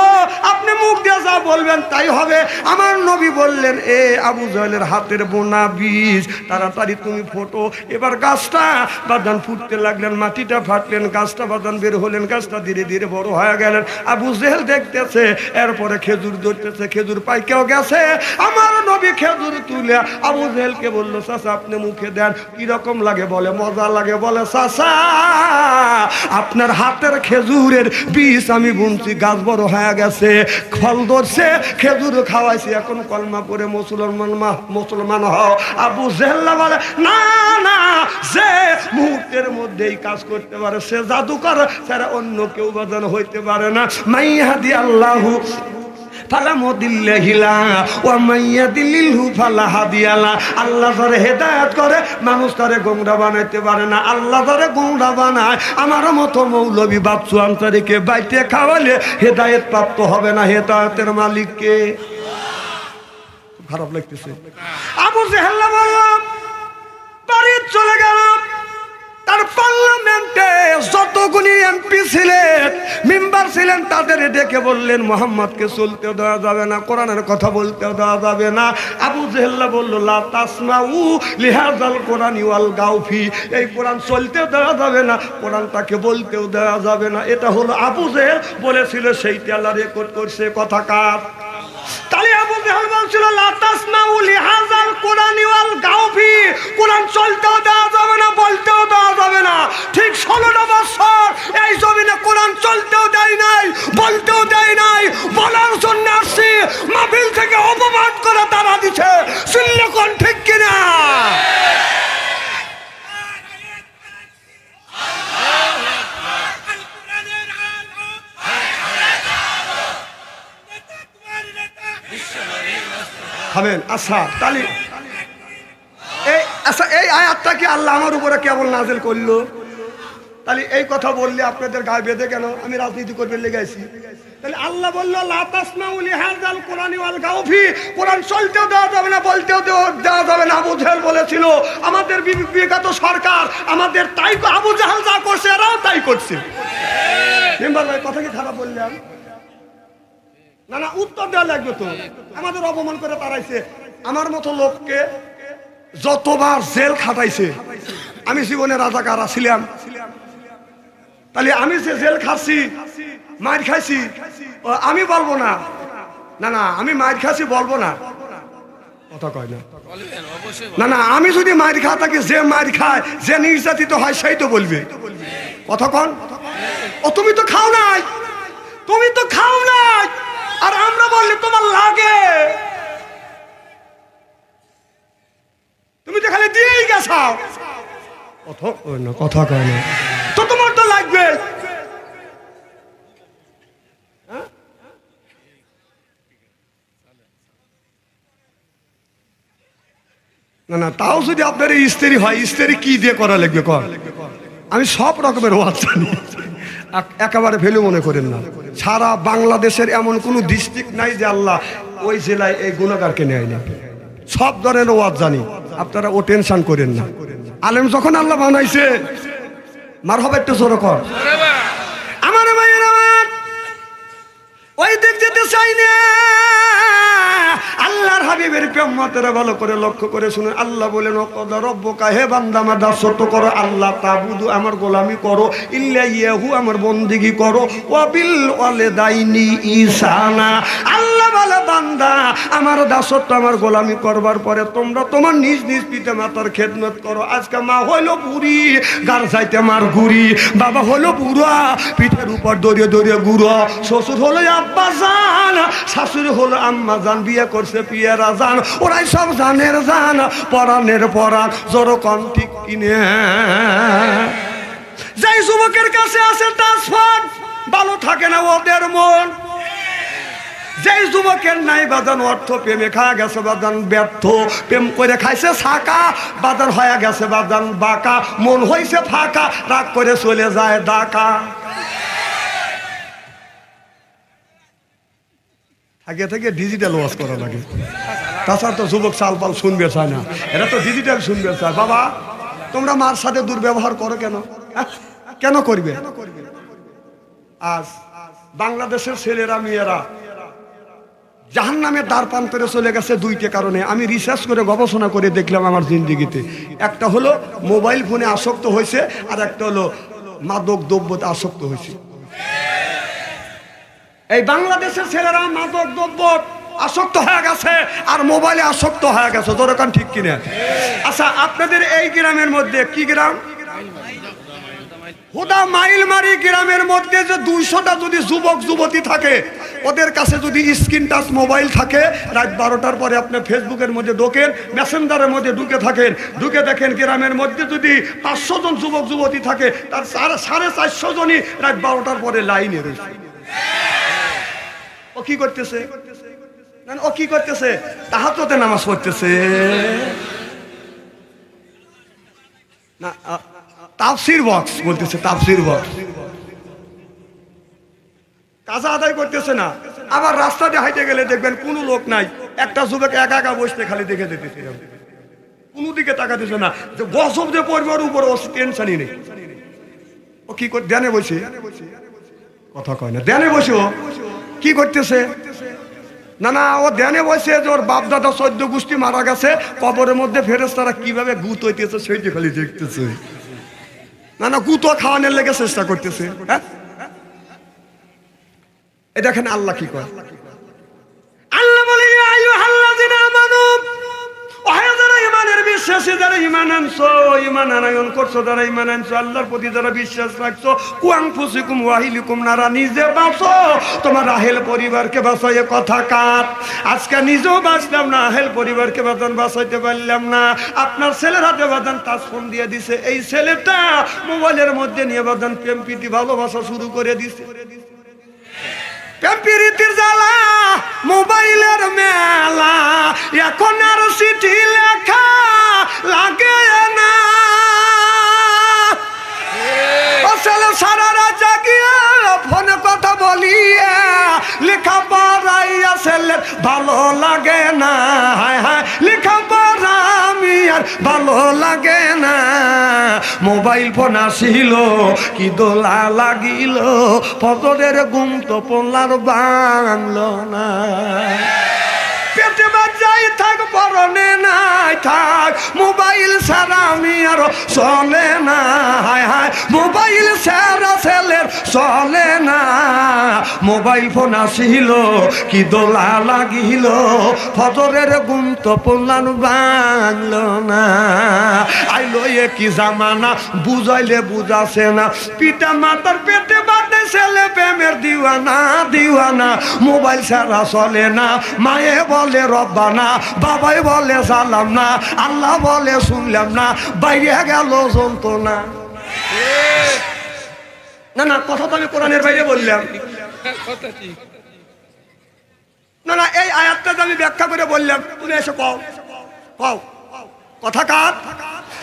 আপনি মুখ দিয়ে যা বলবেন তাই হবে। আমার নবী বললেন এ আবু জাহেলের হাতের বোনা বীজ তাড়াতাড়ি তুমি ফোটো। এবার গাছটা বাদান ফুটতে লাগলেন, মাটিটা ফাটলেন, গাছটা বাদান বের হলেন, গাছটা ধীরে ধীরে বড় হয়ে গেলেন। আবু জেহেল দেখতেছে, এরপরে খেজুর ধরতেছে, খেজুর পাইকেও গেছে। আমার নবী খেজুর তুলে আবু জেহেলকে বললো চাচা আপনি মুখে দেন কিরকম লাগে? বলে মজা লাগে। বলে চাচা আপনার হাতের খেজুরের বীজ আমি বুনছি, গাছ বড় হয়ে গেছে, ফল ধরছে, খেজুর খাওয়াইছি, এখন কলমা পড়ে মুসলমান হও। আবু জেহেল বলে না না, যে মুহূর্তের মধ্যেই কাজ করতে পারে সে জাদুকর ছাড়া অন্য কেউ বাজানো হইতে পারে না। মাইয়াদি আল্লাহু ফালা মুদিল্লাহি লা ওয়া মাইয়াদিল্লাহু ফালা হাদিয়া লা। আল্লাহ যারে হেদায়েত করে মানুষ তারে গোমরা বানাইতে পারে না। আল্লাহ যারে গোমরা বানায় আমার মতো মৌলবী বাচ্চু আনসারীকে বাইতে খাওয়ালে হেদায়েত প্রাপ্ত হবে না। হেদায়েতের মালিক কে? খারাপ লাগতেছে। আবু জেহেল বলল বাড়ি চলে গেল। তার পার্লামেন্টে যতগুলি এমপি ছিলেন, মেম্বার ছিলেন, তাদের ডেকে বললেন মুহাম্মদকে চলতে দেওয়া যাবে না, কোরআনের কথা বলতে দেওয়া যাবে না। আবু জেহেল বলল লা তাসমাউ লিহাযাল কোরআনি ওয়াল গাউফি। এই কোরআন চলতে দেওয়া যাবে না, কোরআনটাকে বলতেও দেওয়া যাবে না। এটা হলো আবু জেহেল বলেছিল, সেইটা আল্লাহ রেকর্ড করছে। কথা কার? তাহলে আবু জেহেল বলছিল লা তাসমাউ লিহাযাল কোরআনি ওয়াল গাউফি, কোরআন চলতেও দেওয়া যাবে না, বলতেও দেওয়া যাবে না। ঠিক 16টা বছর এই জমিনে কোরআন চলতেও দেয় নাই, বলতেও দেয় নাই। বলার জন্য আসছি, মাহফিল থেকে অপমান করে তারা দিছে। শুনলে কোন ঠিক কিনা? খাবেন? আচ্ছা তাহলে এই আয়াতটা কি আল্লাহ আমার উপরে কেবল নাযিল করলো? তাহলে এই কথা বললে আপনাদের গায়ে বেঁধে কেন? আমি রাজনীতি করবে লেগেছি। তাহলে আল্লাহ বললো লা তাসমাউ লিহাযাল কোরআনি ওয়াল গাউফি, কোরআন চলতেও দেওয়া যাবে না, বলতেও দেওয়া যাবে না। আবু জেহেল বলেছিল আমাদের বিগত সরকার আমাদের তাই, আবু জেহেল যা করছে এরাও তাই করছে। মেম্বার ভাই কথা কি খারাপ বললাম? না না, উত্তর দেওয়া লাগবে তো। আমাদের অপমান করে তাড়াইছে। আমার মতো লোককে যতবার জেল খাটাইছে, আমি জীবনে রাজাকার ছিলাম। তাহলে আমি যে জেল খাচ্ছি, মার খাইছি, আমি বলবো না। না না, আমি মার খাচ্ছি বলবো না। কথা কয় না। না না, আমি যদি মার খা থাকি, যে মার খায়, যে নির্যাতিত হয় সেই তো বলবে। কথা কন। ও তুমি তো খাও নাই, তুমি তো খাও নাই, আর আমরা বললে তোমার লাগে। তুমি তো খালি দিয়েই গেছাও। কথা কয় না তো, তোমার তো লাগবে। না না, তাও যদি আপনার স্ত্রী হয়, স্ত্রী কি দিয়ে করা লাগবে কর? আমি সব রকমের ওয়াজ জানি, একেবারে ভ্যালু মনে করেন না। সারা বাংলাদেশের এমন কোন ডিস্ট্রিক্ট নাই যে আল্লাহ ওই জেলায় এই গুনাহগারকে নেয় না। সব ধরনের ওয়াজ জানি, আপনারা ও টেনশন করেন না। আলেম যখন আল্লাহ বানাইছে, মারহাবা একটু জোরে কর। আমার ভাইয়ের আমার ওই দিক যেতে চাই না, আল্লাহর আমার হাবিবের প্রেমতেরা ভালো করে লক্ষ্য করে শুনে আল্লাহ বলেন ওয়াকাদা রব্বুকা, হে বান্দা আমার দাসত্ব করো, আল্লাহ তাবুদু আমার গোলামি করো, ইল্লা ইয়াহু আমার বন্দেগী করো, ওয়া বিল ওয়ালিদাইনি ইহসানা। আল্লাহ বলে বান্দা আমার দাসত্ব আমার গোলামি করবার পরে তোমরা তোমার নিজ নিজ পিতা মাতার খেদমত করো। আজকে মা হইলো বুড়ি, গার চাইতে মার গুড়ি, বাবা হলো বুড়া, পিঠের উপর দড়িয়ে দড়িয়ে গুড়ো, শ্বশুর হলো আব্বা জান, শাশুড়ি হলো আম্মা জান, বিয়ে করছে পিয়ারা জান, ওরাই সব জানের জান, পরাণের পরাণ, জোরো কম ঠিক কিনে। যেই যুবকের কাছে আছে ট্রান্সফার, ভালো থাকে না ওদের মন। যেই যুবকের নাই বাজান অর্থ, প্রেমে খাওয়া গেছে বাজান ব্যর্থ, প্রেম করে খাইছে ছাকা, বাজান হয়ে গেছে বাজান বাঁকা, মন হইছে ফাঁকা, রাগ করে চলে যায় ডাকা। আগে থেকে ডিজিটাল ওয়াশ করা লাগে, তাছাড়া তো যুবক চাল পাল শুনবে চায় না, এরা তো ডিজিটাল শুনবে চায়। বাবা তোমরা মার সাথে দুর্ব্যবহার করো কেন? কেন করবে? আজ বাংলাদেশের ছেলেরা মেয়েরা জাহান্নামের দ্বার প্রান্তরে চলে গেছে দুইটা কারণে। আমি রিসার্চ করে গবেষণা করে দেখলাম আমার জিন্দিগিতে। একটা হলো মোবাইল ফোনে আসক্ত হয়েছে, আর একটা হলো মাদক দ্রব্যতে আসক্ত হয়েছে। এই বাংলাদেশের ছেলেরা মাদক দ্রব্য আসক্ত হয়ে গেছে আর মোবাইলে আসক্ত হয়ে গেছে, দরকার ঠিক কিনা? আচ্ছা আপনাদের এই গ্রামের মধ্যে কি গ্রাম? হুদা মাইলমারি গ্রামের মধ্যে যে 200টা যদি যুবক যুবতী থাকে, ওদের কাছে যদি স্ক্রিন টাচ মোবাইল থাকে, রাত 12টার পরে আপনি ফেসবুকের মধ্যে ঢোকেন, মেসেঞ্জারের মধ্যে ঢুকে দেখেন গ্রামের মধ্যে যদি 500 জন যুবক যুবতী থাকে, তার 450 জনই রাত 12টার পরে লাইনে রয়েছে। ও কি করতেছে? ও কি করতেছে? তাহাজ্জুদে নামাজ পড়তেছে না, তাফসীর বক্স বলতেছে, তাফসীর বক্স। কাজা আদায় করতেছে না। আবার রাস্তা দিয়ে হাইটে গেলে দেখবেন কোনো লোক নাই, একটা যুবক একা একা বসতে খালি দেখে দিতেছে, কোনো দিকে তাকাতেছে না, যে গজব যে পরিবার উপর ও টেনশনই নেই। ও কি করে ধ্যানে বসে, কথা কয় না, ধ্যানে বসে ও কি করতেছে? না না, ও ধ্যানে বসে যে ওর বাপ দাদা 14 গোষ্ঠী মারা গেছে, কবরের মধ্যে ফেরেশতারা কিভাবে গুত হইতেছে সেইটি খালি দেখতেছে। না না, গুতো খাওয়ানোর লেগে চেষ্টা করতেছে। হ্যাঁ, এই দেখেন আল্লাহ কি কয়। আল্লাহ বলে ইয়া আইয়ুহাল্লাযিনা আমানু, ও যারা ঈমানের বিশ্বাসী, যারা ঈমান আনছো, ঈমান আনয়ন করছো, যারা ঈমান আনছো, আল্লাহর প্রতি যারা বিশ্বাস রাখছো, কু আনফুসিকুম ওয়া আহলিকুম নারা, নিজে বাঁচো, তোমার আহেল পরিবারকে বাঁচো। এ কথা কার? আজকে নিজেও বাঁচলাম না, আহেল পরিবারকে বাঁচাইতে পারলাম না। আপনার ছেলের হাতে বাঁধান টাচ ফোন দিয়ে দিছে, এই ছেলেটা মোবাইলের মধ্যে নিয়ে বাঁধান প্রেম প্রীতি ভালোবাসা শুরু করে দিছে। প্রেম প্রীতির জ্বালা, মোবাইলের মেলা, এখন আর চিঠি লেখা লাগে না। ও ছেলে সারা রাত জাগিয়ে ফোনে কথা বলিয়ে লেখা পড়াইয়া ছেলে ভালো লাগে না। হায় হায়, লেখা পড়া আমি আর ভালো লাগে না। মোবাইল ফোন আসিল কি দোলা লাগিল, ফজরের ঘুম তো পড়লার বাংলো না। পেটে বাজাই থাক পরনে নাই থাক, মোবাইল ছাড়া আমি আর চলে না। হায় হায়, মোবাইল ছাড়া ছেলের চলে না। মোবাইল ফোন আসিল কি দোলা লাগিল, ফজরের ঘুম তো পড়লার বাংলো না। আইলো এ কি জামানা, বুঝাইলে বুঝাছে না। পিতা মাতার পেটে বাঁধে ছেলে প্রেমের দিওয়ানা দিওয়ানা। মোবাইল ছাড়া চলে না, মায়ে বলে রব্বানা, বাবাই বলে সালাম না, আল্লাহ বলে শুনলাম না, বাইরে গেল যন্ত্রণা। না না, কথা তো আমি কোরআনের বাইরে বললাম। না না, এই আয়াতটা আমি ব্যাখ্যা করে বললাম, তুমি এসে কও কও কথা কার?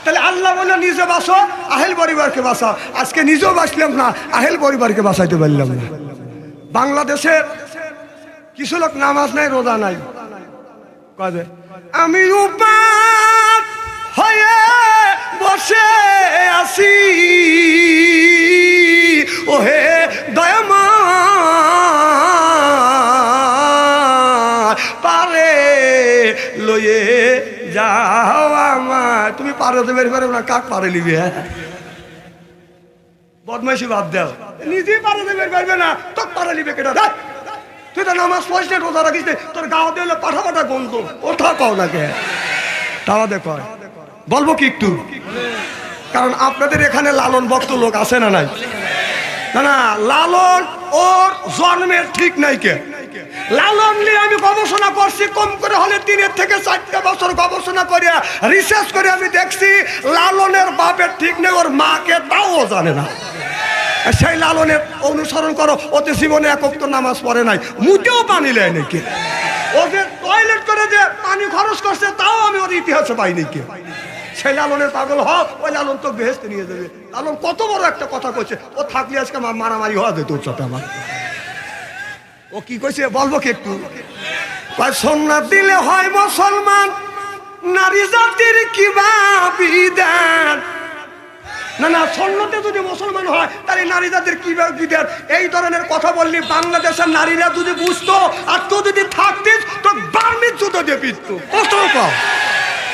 তাহলে আল্লাহ বলে নিজে বাঁচো, আহেল পরিবারকে বাঁচাও। আজকে নিজেও বাঁচলাম না, আহেল পরিবারকে বাঁচাইতে পারলাম না। বাংলাদেশের কিছু লোক নামাজ নাই, রোজা নাই, আমি উপাস হয়ে বসে আছি, ওহে দয়াময় পারে লয়ে যাও আমায়। তুমি পারে তো বের করে না, কাক পারে নিবে? হ্যাঁ, বদমাইশি বাদ দাও, নিজেই পারে তো বের করবে না, তো পারে নিবে কেটা? দেখ, তুই তো নামাজ পড়িস না, রোজা রাখিস না, তোর গাও দিয়ে পাঠা পাঠা গন্ধ, ওঠা পাও না কে? তাও দেখো, বলবো কি একটু? কারণ আপনাদের এখানে লালন ভক্ত লোক আছে না নাই? না না, লালন ওর জন্মের ঠিক নাই কে। লালন নিয়ে আমি গবেষণা করছি, কম করে হলে 3 থেকে 4 বছর গবেষণা করে রিসার্চ করে আমি দেখছি লালনের বাপের ঠিক নেই, ওর মাকে তাও জানে না। সেই লালনের অনুসরণ করো, ওতে জীবনে একক তো নামাজ পড়ে নাই, মুখেও পানি নেয় নাকি, ও যে টয়লেট করে যে পানি খরচ করছে তাও আমি ওর ইতিহাসে পাই নাকি। সেই লালনের পাগল হোক, ওই লালন তো বেহেশতে নিয়ে যাবে। লালন কত বড় একটা কথা কইছে, ও থাকলে আজকে মারামারি হওয়া যেত ওর সাথে আমার। ও কি কইছে বলবো কি একটু? সুন্নাত দিলে হয় মুসলমান, নারী জাতির কি বিধান? না না, সুন্নতে যদি মুসলমান হয় তাহলে নারী জাতির কি বিধান? এই ধরনের কথা বললি বাংলাদেশের নারীরা যদি বুঝতো, আর তুই যদি থাকতিস তো বার্মির জুতো দিয়ে পিটতো। কষ্ট পাও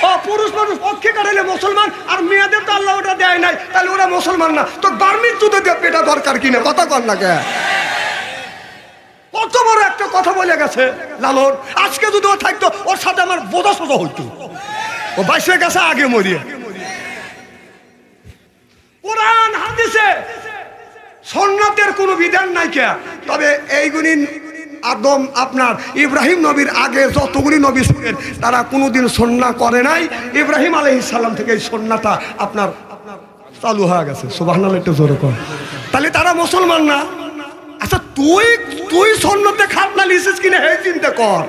ও পুরুষ মানুষ পক্ষে কাটাইলে মুসলমান, আর মেয়েদের তো আল্লাহ ওটা দেয় নাই, তাহলে ওরা মুসলমান না। তো বার্মির জুতো দিয়ে পেটা দরকার কিনা? কথা কর না কে? কত বড় একটা কথা বলে গেছে লালন। আজকে যদি ও থাকতো, ওর সাথে আমার বোঝা সোজা হইতো। ও বাইশে গেছে আগে মরিয়ে। কোরআন হাদিসে সুন্নাতের কোনো বিধান নাই কে। তবে এইগুলি আদম আপনার ইব্রাহিম নবীর আগে যতগুলি নবী ছিলেন তারা কোনোদিন সুন্নাহ করে নাই। ইব্রাহিম আলাইহিস সালাম থেকে এই সুন্নাহটা আপনার চালু হয়ে গেছে। সুবহানাল্লাহ, একটু জোরে কর। তাহলে তারা মুসলমান না? আচ্ছা, তুই সুন্নতে খাতনা লিছিস কিনা এই চিন্তা কর।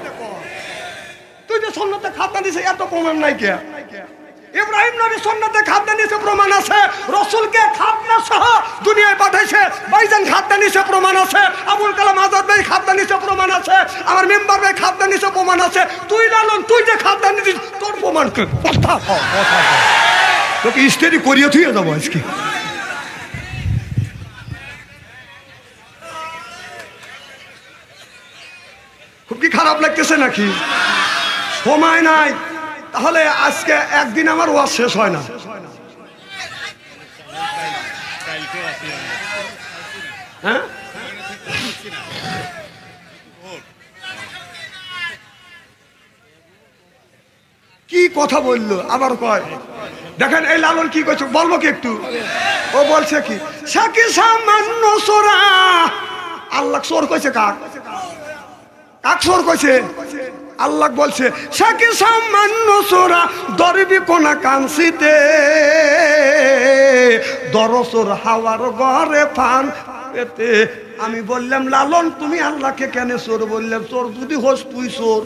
তুই যে সুন্নতে খাতনা দিছিস এত প্রমাণ নাই কে? ইব্রাহিম নবী সুন্নতে খাতনা নিছে, প্রমাণ আছে। রাসূলকে খাতনা সহ দুনিয়ায় পাঠাইছে, ভাইজান খাতনা নিছে, প্রমাণ আছে। আবুল কালাম আজাদ ভাই খাতনা নিছে, প্রমাণ আছে। আমার মেম্বার ভাই খাতনা নিছে, প্রমাণ আছে। তুই লালন, তুই যে খাতনা নিছিস, তোর প্রমাণ কি? কথা কও, কথা কও। তোকে ইস্তেরি করিয়ে থুয়ে যাবো আজকে। খুব কি খারাপ লাগতেছে নাকি? সময় নাই, তাহলে আজকে একদিন আমার ওয়াজ শেষ হয় না। হ্যাঁ, কি কথা বললো আবার কয়। দেখেন এই লালন কি করছে, বলবো কি একটু? ও বলছে কি, সাকি সামান্য সোরা। আল্লাহ চোর কইছে কাক? কাক চোর কইছে? আল্লাহ বলছে সাকি সামান্য সোরা দরবি কোনা কাঞ্চিতে, দরসোর হাওয়ার ঘরে ফান পেতে। আমি বললাম লালন, তুমি আল্লাহকে কেন চোর বললাম? চোর যদি হোস তুই চোর,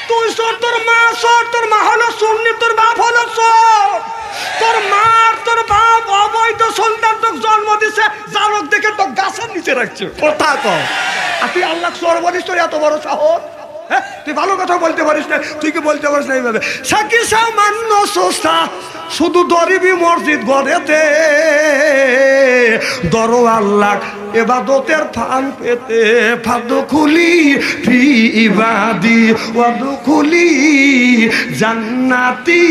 তুই চোর, তোর মা চোর, তোর মা হলো সুন্নি, তোর বাপ হলো চোর। তোর মা তোর বাপ অবৈধ সন্তান তোকে জন্ম দিছে, জালক দেখে তো গাছের নিচে রাখছে। কথা কও, আর তুই আল্লাহ চোর বলিস? তোর এত বড় সাহস? হ্যাঁ, তুই ভালো কথা বলতে পারিস না, তুই কি বলতে পারিস না এইভাবে? সাকি সামান্য সোসা শুধু দরিবি মসজিদ ঘরেতে, দরো আল্লাহ ইবাদতের ফান পেতে। ফাদু খুলি ফি ইবাদি ওয়াদু খুলি জান্নাতি।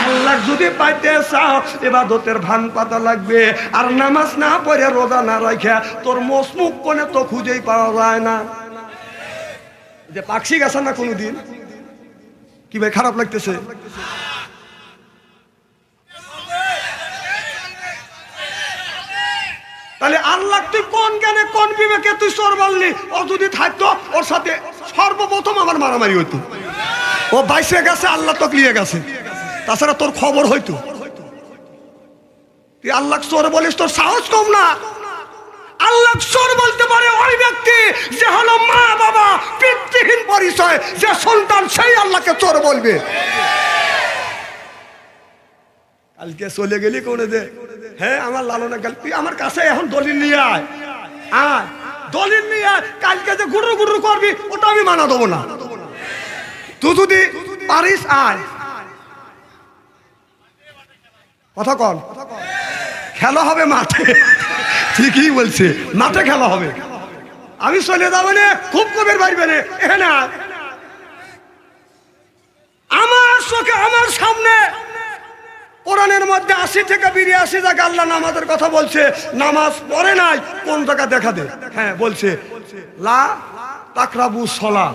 আল্লাহ যদি পাইতে চাও ইবাদতের ভান পাতা লাগবে, আর নামাজ না পড়ে রোজা না রাখা তোর মসমুখ কোনে তো খুঁজেই পাওয়া যায় না। যে পাকসি গেছে না কোনোদিন? কি ভাই খারাপ লাগতেছে? তাহলে আল্লাহ তুই কোন জ্ঞানে কোন বিবেকে তুই চোর বললি? ও যদি থাকতো ওর সাথে সর্বপ্রথম আমার মারামারি হইতো। ও বাইসে গেছে, আল্লাহ তো লিয়ে গেছে, তাছাড়া তোর খবর হইতো। তুই আল্লাহ চোর বলিস, তোর সাহস কম না? আল্লাহ চোর বলতে পারে ওই ব্যক্তি যে হলো মা বাবা পিতৃহীন পরিচয়, যে সন্তান, সেই আল্লাহকে চোর বলবে। কালকে চলে গেলি কোনে দে, হ্যাঁ আমার লালনে গেল, তুই আমার কাছে এখন দলিল নিয়ে আয়, আয় দলিল নিয়ে আয়। কালকে যে গুরু গুরু করবি ওটা আমি মানা দেবো না। তুই যদি পারিস আয়। কথা কন, খেলা হবে মাঠে। ঠিকই বলছে, মাঠে খেলা হবে। আমি চলে যাবো না, খুব কবের বাড়বে না এখানে আমার চোখে আমার সামনে কোরআনের মধ্যে 80 থেকে 82 জায়গা আল্লাহ নামাজের কথা বলছে, নামাজ পড়ে নাই কোন জায়গা দেখা দে। হ্যাঁ বলছে লা তাকরাবু সলাহ,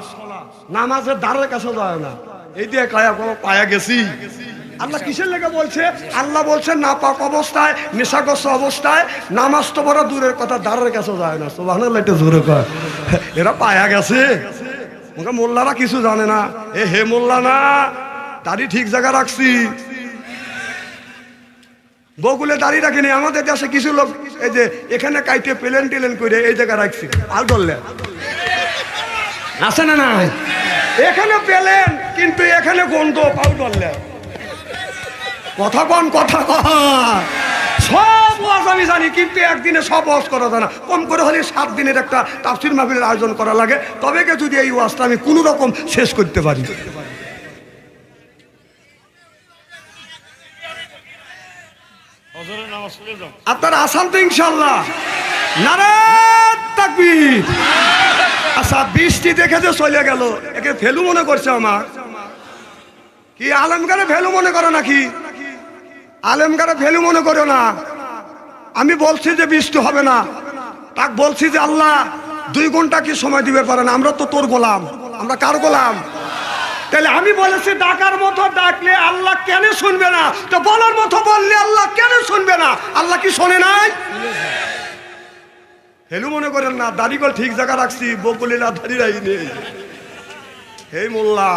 নামাজের ধারের কাছে যায় না। এই দিয়ে কায়া কোনো পায়া গেছি। আল্লাহ কিসের লেগে বলছে? আল্লাহ বলছে নাপাক অবস্থায়, নেশাগ্রস্ত অবস্থায় নামাজ তো বড় দূরের কথা, ধারের কাছে যায় না। সুবহানাল্লাহ, একটু জোরে কয়। এরা পায়া গেছে। মোল্লারা কিছু জানে না। হে মোল্লা না, দাড়ি ঠিক জায়গা রাখছি, বকুলে দাঁড়িয়ে রাখিনি। আমাদের দেশে কিছু লোক এই যে এখানে কাইটে প্লেন টেলেন করে এই জায়গা রাখছি, আর ধরলে আছে না না, এখানে পেলেন কিন্তু এখানে গন্ধ পাউ ধরলে। কথা কন, কথা কন। সব ওয়াজ আমি জানি, কিন্তু একদিনে সব ওয়াজ করা যায় না। কম করে হলে 7 দিনের একটা তাফসীর মাহফিলের আয়োজন করা লাগে, তবে যদি এই ওয়াজটা আমি কোনো রকম শেষ করতে পারি। আপনারা আসান তো ইনশাল্লাহ? নারায়ে তাকবীর। আচ্ছা, বৃষ্টি দেখে যে চলে গেল, একে ফেলু মনে করছে আমার কি? আলেমগারে ফেলু মনে করো নাকি? আলেমগারে ফেলু মনে করো না। আমি বলছি যে বৃষ্টি হবে না, তাক বলছি যে আল্লাহ 2 ঘন্টা কি সময় দিবে পারে না? আমরা তো তোর গোলাম। আমরা কার গোলাম? তাহলে আমি বলেছি ডাকার মতো ডাকলে আল্লাহ কেন শুনবে না? তো বলার মতো বললে আল্লাহ কেন শুনবে না? আল্লাহ কি শোনে নাই? হেলু মনে করেন না, দাড়িগল ঠিক জায়গা রাখছি, বকুলেরা দাড়ি রাখি নেই। হে মোল্লা,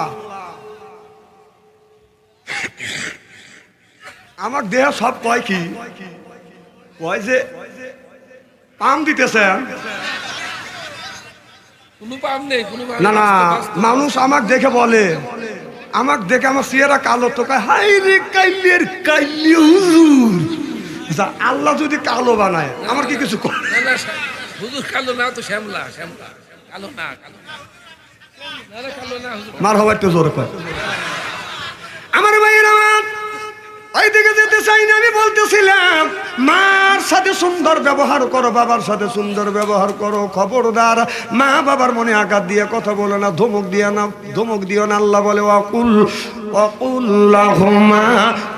আমার দেহ সব কয় কি? কয় যে পাম দিতেছেন। না না, মানুষ আমাকে দেখে বলে, আমাকে দেখে আমার চেহারা কালো তো কয় হাই রে কাইলের কাইলি হুজুর। আল্লাহ যদি কালো বানায় আমার কি কিছু করে? হুজুর কালো না তো শ্যামলা, শ্যামলা কালো না, কালো না, কালো না। মার হওয়ার একটু জোরে কয়। আমার ভাইয়ের আমার ওই দিকে যেতে চাই না। আমি বলতেছিলাম মার সাথে সুন্দর ব্যবহার করো, বাবার সাথে সুন্দর ব্যবহার করো। খবরদার মা বাবার মনে আঘাত দিয়ে কথা বলো না, ধমক দিয়ে না, ধমক দিও না। আল্লাহ বলে ওয়াকুল্লাহুমা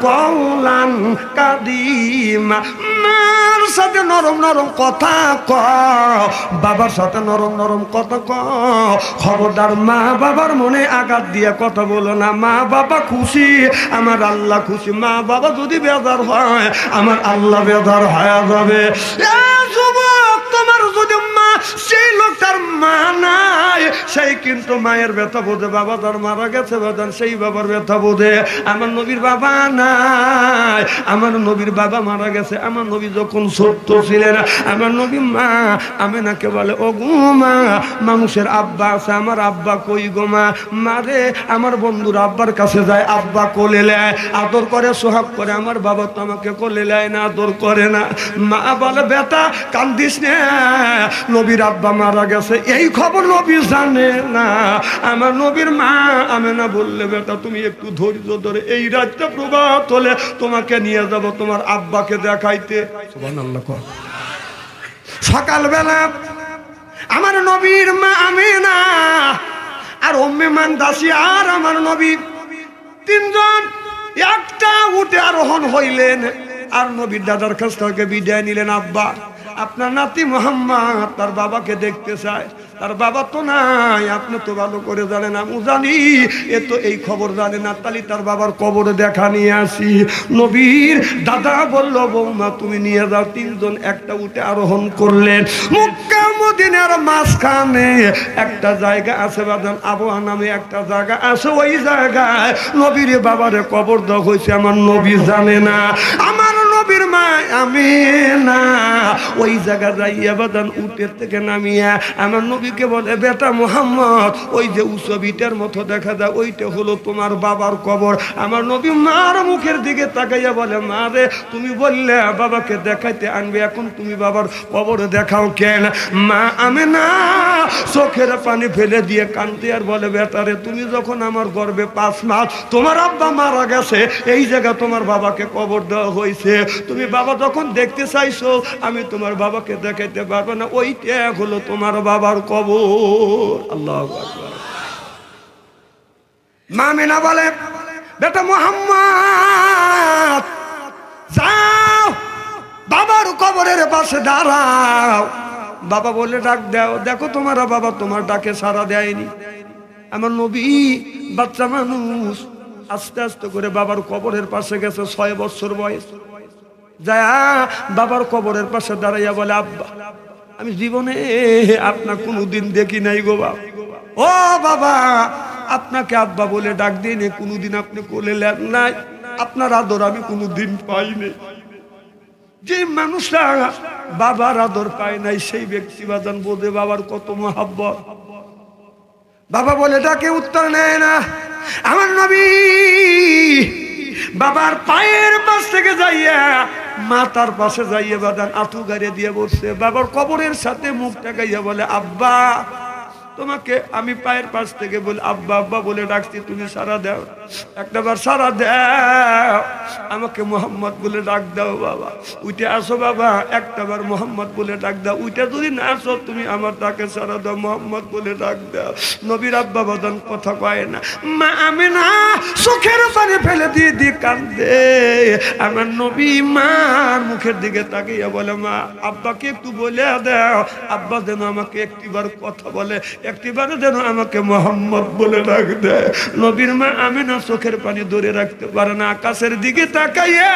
কওলান কাদিমা। মার সাথে নরম নরম কথা কও, বাবার সাথে নরম নরম কথা কও। খবরদার মা বাবার মনে আঘাত দিয়ে কথা বলো না। মা বাবা খুশি, আমার আল্লাহ খুশি। মা বাবা যদি বেজার হয়, আমার আল্লাহ বেজার হয়ে যাবে। যুবক, তোমার যদি মা, সেই লোকটার মা নাই, সেই কিন্তু মায়ের ব্যথা বোঝে। বাবা তার মারা গেছে, বাজান সেই বাবার ব্যথা বোঝে। আমার নবীর বাবা নাই, আমার নবীর বাবা মারা গেছে। আমার নবী যখন ছোট্ট ছিলেন, আমার নবী মা আমেনাকে বলে ও গো মা, মানুষের আব্বা আছে, আমার আব্বা কই গো মা? মারে আমার বন্ধুর আব্বার কাছে যায়, আব্বা কোলে নেয়, আদর করে, সোহাগ করে। আমার বাবা তো আমাকে কোলে নেয় না, আদর করে না। মা বলে বেটা কান্দিস না, নবীর আব্বা মারা গেছে, এই খবর নবী জানে না। আমার নবীর মা আমেনা বললে বেটা তুমি একটু ধৈর্য ধরে, এই রাতটা প্রভাত হলে তোমাকে নিয়ে যাব তোমার আব্বাকে দেখাইতে। সুবহানাল্লাহ। সকালবেলা আমার নবীর মা আমেনা আর উম্মে মান দাসী আর আমার নবী 3 জন একটা উঠে আরোহণ হইলেন, আর নবীর দাদার কাছ থেকে বিদায় নিলেন। আব্বা, আপনার নাতি মোহাম্মদ তার বাবাকে দেখতে চায়, তার বাবা তো নাই, আপনি তো ভালো করে জানেন, আমি জানি, এ তো এই খবর জানে না। তালি তার বাবার কবর দেখা নিয়ে আসি। নবীর দাদা বলল বৌমা তুমি নিয়ে যাও। 3 জন একটা উঠে আরোহণ করলেন। মক্কা মদিনার মাঝখানে একটা জায়গা আছে বাজান, আবওয়া নামে একটা জায়গা আছে। ওই জায়গায় নবীর বাবারে কবর দেওয়া হয়েছে, আমার নবী জানে না। আমার নবীর মা আমেনা ওই জায়গা যাইয়া বাজান উটের থেকে নামিয়া আমার নবীকে বলে বেটা মুহাম্মদ, ওই যে উঁচু বিটার মতো দেখা যায়, ওইটা হলো তোমার বাবার কবর। আমার নবী মার মুখের দিকে তাকাইয়া বলে মা রে, তুমি বললে বাবাকে দেখাইতে আনবে, এখন তুমি বাবার কবর দেখাও কেন? মা আমেনা চোখের পানি ফেলে দিয়ে কাঁদতে আর বলে বেটা রে, তুমি যখন আমার গর্ভে 5 মাস তোমার আব্বা মারা গেছে, এই জায়গা তোমার বাবাকে কবর দেওয়া হয়েছে। তুমি বাবা যখন দেখতে চাইছো আমি তোমার বাবাকে দেখাইতে পারবো না, ওইটা হলো তোমার বাবার কবর। আল্লাহু আকবার। মা আমিনা বলে, বেটা মুহাম্মদ যাও বাবার কবরের পাশে দাঁড়াও। বাবা বলে ডাক দাও, দেখো তোমার বাবা তোমার ডাকে সাড়া দেয়নি। আমার নবী বাচ্চা মানুষ আস্তে আস্তে করে বাবার কবরের পাশে গেছে, 6 বছর বয়স। যায় বাবার কবরের পাশে দাঁড়াইয়া বলে, আব্বা আমি জীবনে আপনার কোনোদিন দেখি নাই গো বাবা। ও বাবা, আপনাকে আব্বা বলে ডাক দিইনি, কোনোদিন আপনি কোলে নেন নাই, আপনার আদর আমি কোনোদিন পাইনি। যে মানুষরা বাবার আদর পায় নাই সেই ব্যক্তি বাজান বোঝে বাবার কত মহাব্বত। বাবা বলে ডাকে উত্তর নেয় না। আমার নবী বাবার পায়ের পাশ থেকে যাইয়া মাথার পাশে যাইয়া বাদান আঁটু গাড়িয়ে দিয়ে বসছে, বাবার কবরের সাথে মুখ টাকাইয়া বলে, আব্বা তোমাকে আমি পায়ের পাশ থেকে বলে আব্বা আব্বা বলে ডাকছি, তুমি সারা দাও, একটাবার সারা দাও, আমাকে মোহাম্মদ বলে ডাক দাও। বাবা উঠে আসো বাবা, একটাবার মোহাম্মদ বলে ডাক দাও। উঠে যদি না আসো তুমি আমার ডাকে সারা দাও, মোহাম্মদ বলে ডাক দাও। নবীর আব্বা বাদান কথা কয় না। মা আমিনা চোখের পানি ফেলে দিয়ে দিয়ে কান্দে। আমার নবী মার মুখের দিকে তাকিয়ে বলে, মা আব্বাকে একটু বলে দাও, আব্বা যেন আমাকে একটিবার কথা বলে, একটিবারে যেন আমাকে মোহাম্মদ বলে ডাক দেয়। নবীর মা আমিনা চোখের পানি ধরে রাখতে পারে না, আকাশের দিকে তাকাইয়া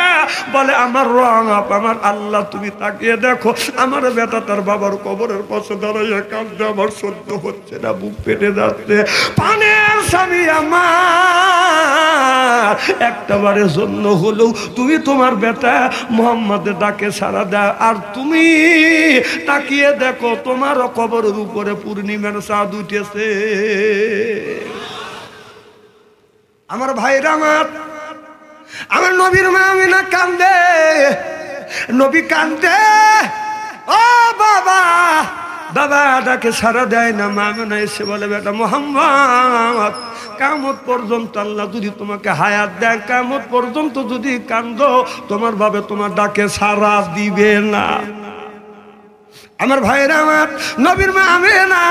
বলে, আমার রব আমার আল্লাহ তুমি তাকিয়ে দেখো, আমার বেটা তার বাবার কবরের পাশে দাঁড়াইয়া কাঁদতে, আমার সহ্য হচ্ছে না, বুক পেটে যাচ্ছে। পানের স্বামী আমার একটাবারের জন্য হলেও তুমি তোমার বেটা মোহাম্মদের ডাকে সাড়া দাও, আর তুমি তাকিয়ে দেখো তোমার কবরের উপরে পূর্ণিমার চাঁদ উঠেছে। আমার ভাইরা আমার নবীর মা আমিনা কান্দে, নবী কান্দে। ও বাবা, বাবা ডাকে সাড়া দেয় না। মা আমিনা এসে বলে, বেটা মুহাম্মদ কিয়ামত পর্যন্ত আল্লাহ যদি তোমাকে হায়াত দেয়, কিয়ামত পর্যন্ত যদি কান্দো তোমার ভাবে তোমার ডাকে সাড়া দিবে না। আমার ভাইরা আমার নবীর মা আমিনা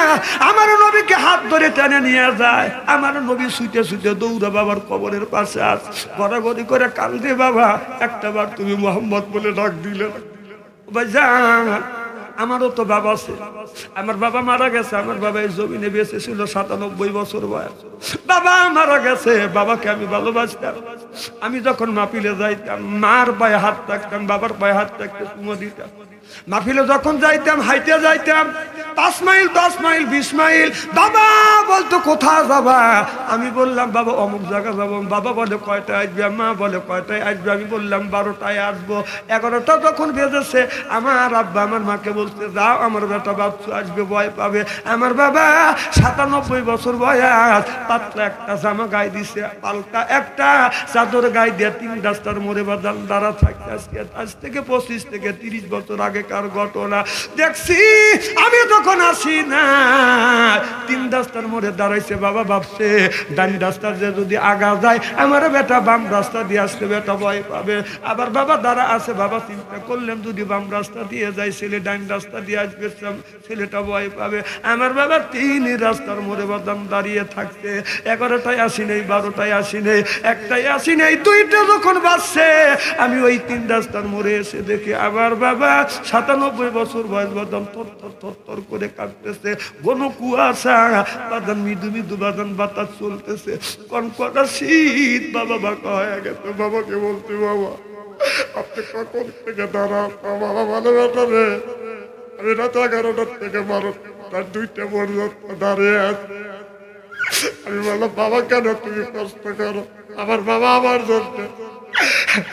আমার নবীকে হাত ধরে টেনে নিয়ে যায়। আমার নবী ছুটে ছুটে দৌড়া বাবার কবরের পাশে আস, গড়াগড়ি করে কান্দে, বাবা একটাবার তুমি মোহাম্মদ বলে ডাক দিলে ভাইজান। আমারও তো বাবা আছে, আমার বাবা মারা গেছে, আমার বাবা এই জমিনে বেঁচে ছিল 97 বছর বয়স। বাবা মারা গেছে, বাবাকে আমি ভালোবাসতাম। আমি যখন মাহফিলে যাইতাম মার পায়ে হাত রাখতাম, বাবার পায়ে হাত রাখতে চুমো দিতাম। মাহফিলে যখন যাইতাম হাইটে যাইতাম 5 মাইল 10 মাইল 20 মাইল। বাবা বলতো কোথায় যাবা, আমি বললাম বাবা অমুক জায়গা যাবো। বাবা বলে কয়টায় আসবে, মা বলে কয়টায় আসবে, আমি বললাম 12টায় আসবো। 11টা যখন বেজেছে আমার আব্বা আমার মাকে বলতে, যাও আমার বেটা বাচ্চু আসবে, ভয় পাবে। আমার বাবা 97 বছর বয়স, পাতলা একটা জামা গায়ে দিছে, পাল্টা একটা চাদর গায়ে দিয়ে 3 রাস্তার মোড়ে বাজান দাঁড়া থাকতে। আজ থেকে 25 থেকে 30 বছর আগেকার ঘটনা দেখছি। আমি তখন আসি না, 3 রাস্তার মোড়ে দাঁড়াইছে। বাবা ভাবছে ডান রাস্তা যে যদি আগা যায় আমার বেটা বাম রাস্তা দিয়ে আসলে বেটা ভয় পাবে। আবার বাবা দাঁড়া আছে, বাবা চিন্তা করলেন যদি বাম রাস্তা দিয়ে যায় ছেলে ডান রাস্তা দিয়ে আসবে, ছেলেটা ভয় পাবে। আমার বাবা 3 রাস্তার মোড়ে বাদাম দাঁড়িয়ে থাকতে। 11টায় আসি নেই, 12টায় আসি নেই, 1টায় আসি নেই, 2টা যখন বাজছে আমি ওই 3 রাস্তার মোড়ে এসে দেখি আমার বাবা 97 বছর বয়স, বাদাম থর থর থর করে কাঁপতেছে। ঘন কুয়াশা, বাদাম মৃদু মৃদু বাদাম বাতাস চলতেছে, কনকনা শীত। বাবা বাঁকা হয়ে গেছে। বাবাকে বলতে, বাবা আপনি কখন থেকে দাঁড়ান? বাবা ভালো বেটা রে, আমি রাত 11টার থেকে 12টার 2টা পর্যন্ত দাঁড়িয়ে আছি। আমি বললাম, বাবা কেন তুমি কষ্ট করো? আমার বাবা আমার জন্য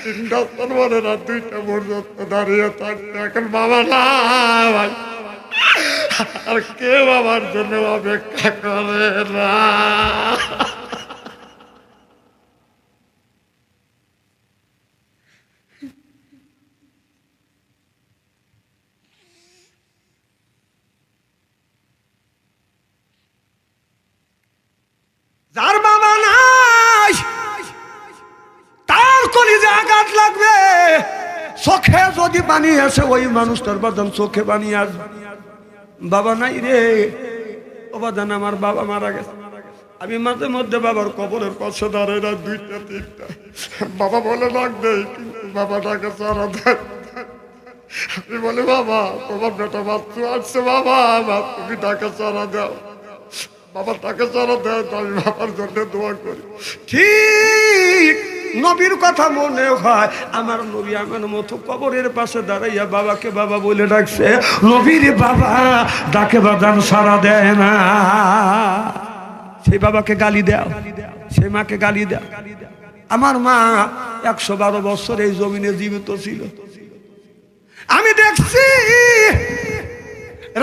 3 রাস্তার মোড়ে রাত 2টা পর্যন্ত দাঁড়িয়ে থাকতে। এখন বাবা না ভাই, আর কেউ আমার জন্য অপেক্ষা করে না। যার বাবা নাই তার কলিজে আঘাত লাগবে। যদি পানি আসে ওই মানুষটার বাদান চোখে পানি আসবে। বাবা নাই রে, ও বাদান আমার বাবা মারা গেছে। আমি মাঝে মধ্যে বাবার কবরের পাশে দাঁড়াই না, 2টা 3টা বাবা বলে ডাক দেয়, কিন্তু বাবা ডাকে সারা দেয়। আমি বলে বাবা তোমার বেটা বাচ্চা আসছে, বাবা তুমি ডাকে সারা দাও। বাবা তাকে সারা দেয়, আমি বাবার জন্য দোয়া করি। ঠিক নবীর কথা মনে হয়, আমার নবী আমার মতো কবরের পাশে দাঁড়াইয়া বাবাকে বাবা বলে ডাকছে। নবীর বাবা ডাকে বাদান সারা দেয় না। সেই বাবাকে গালি দাও, সেই মাকে গালি দাও। আমার মা 112 বছর এই জমিনে জীবিত ছিল। আমি দেখছি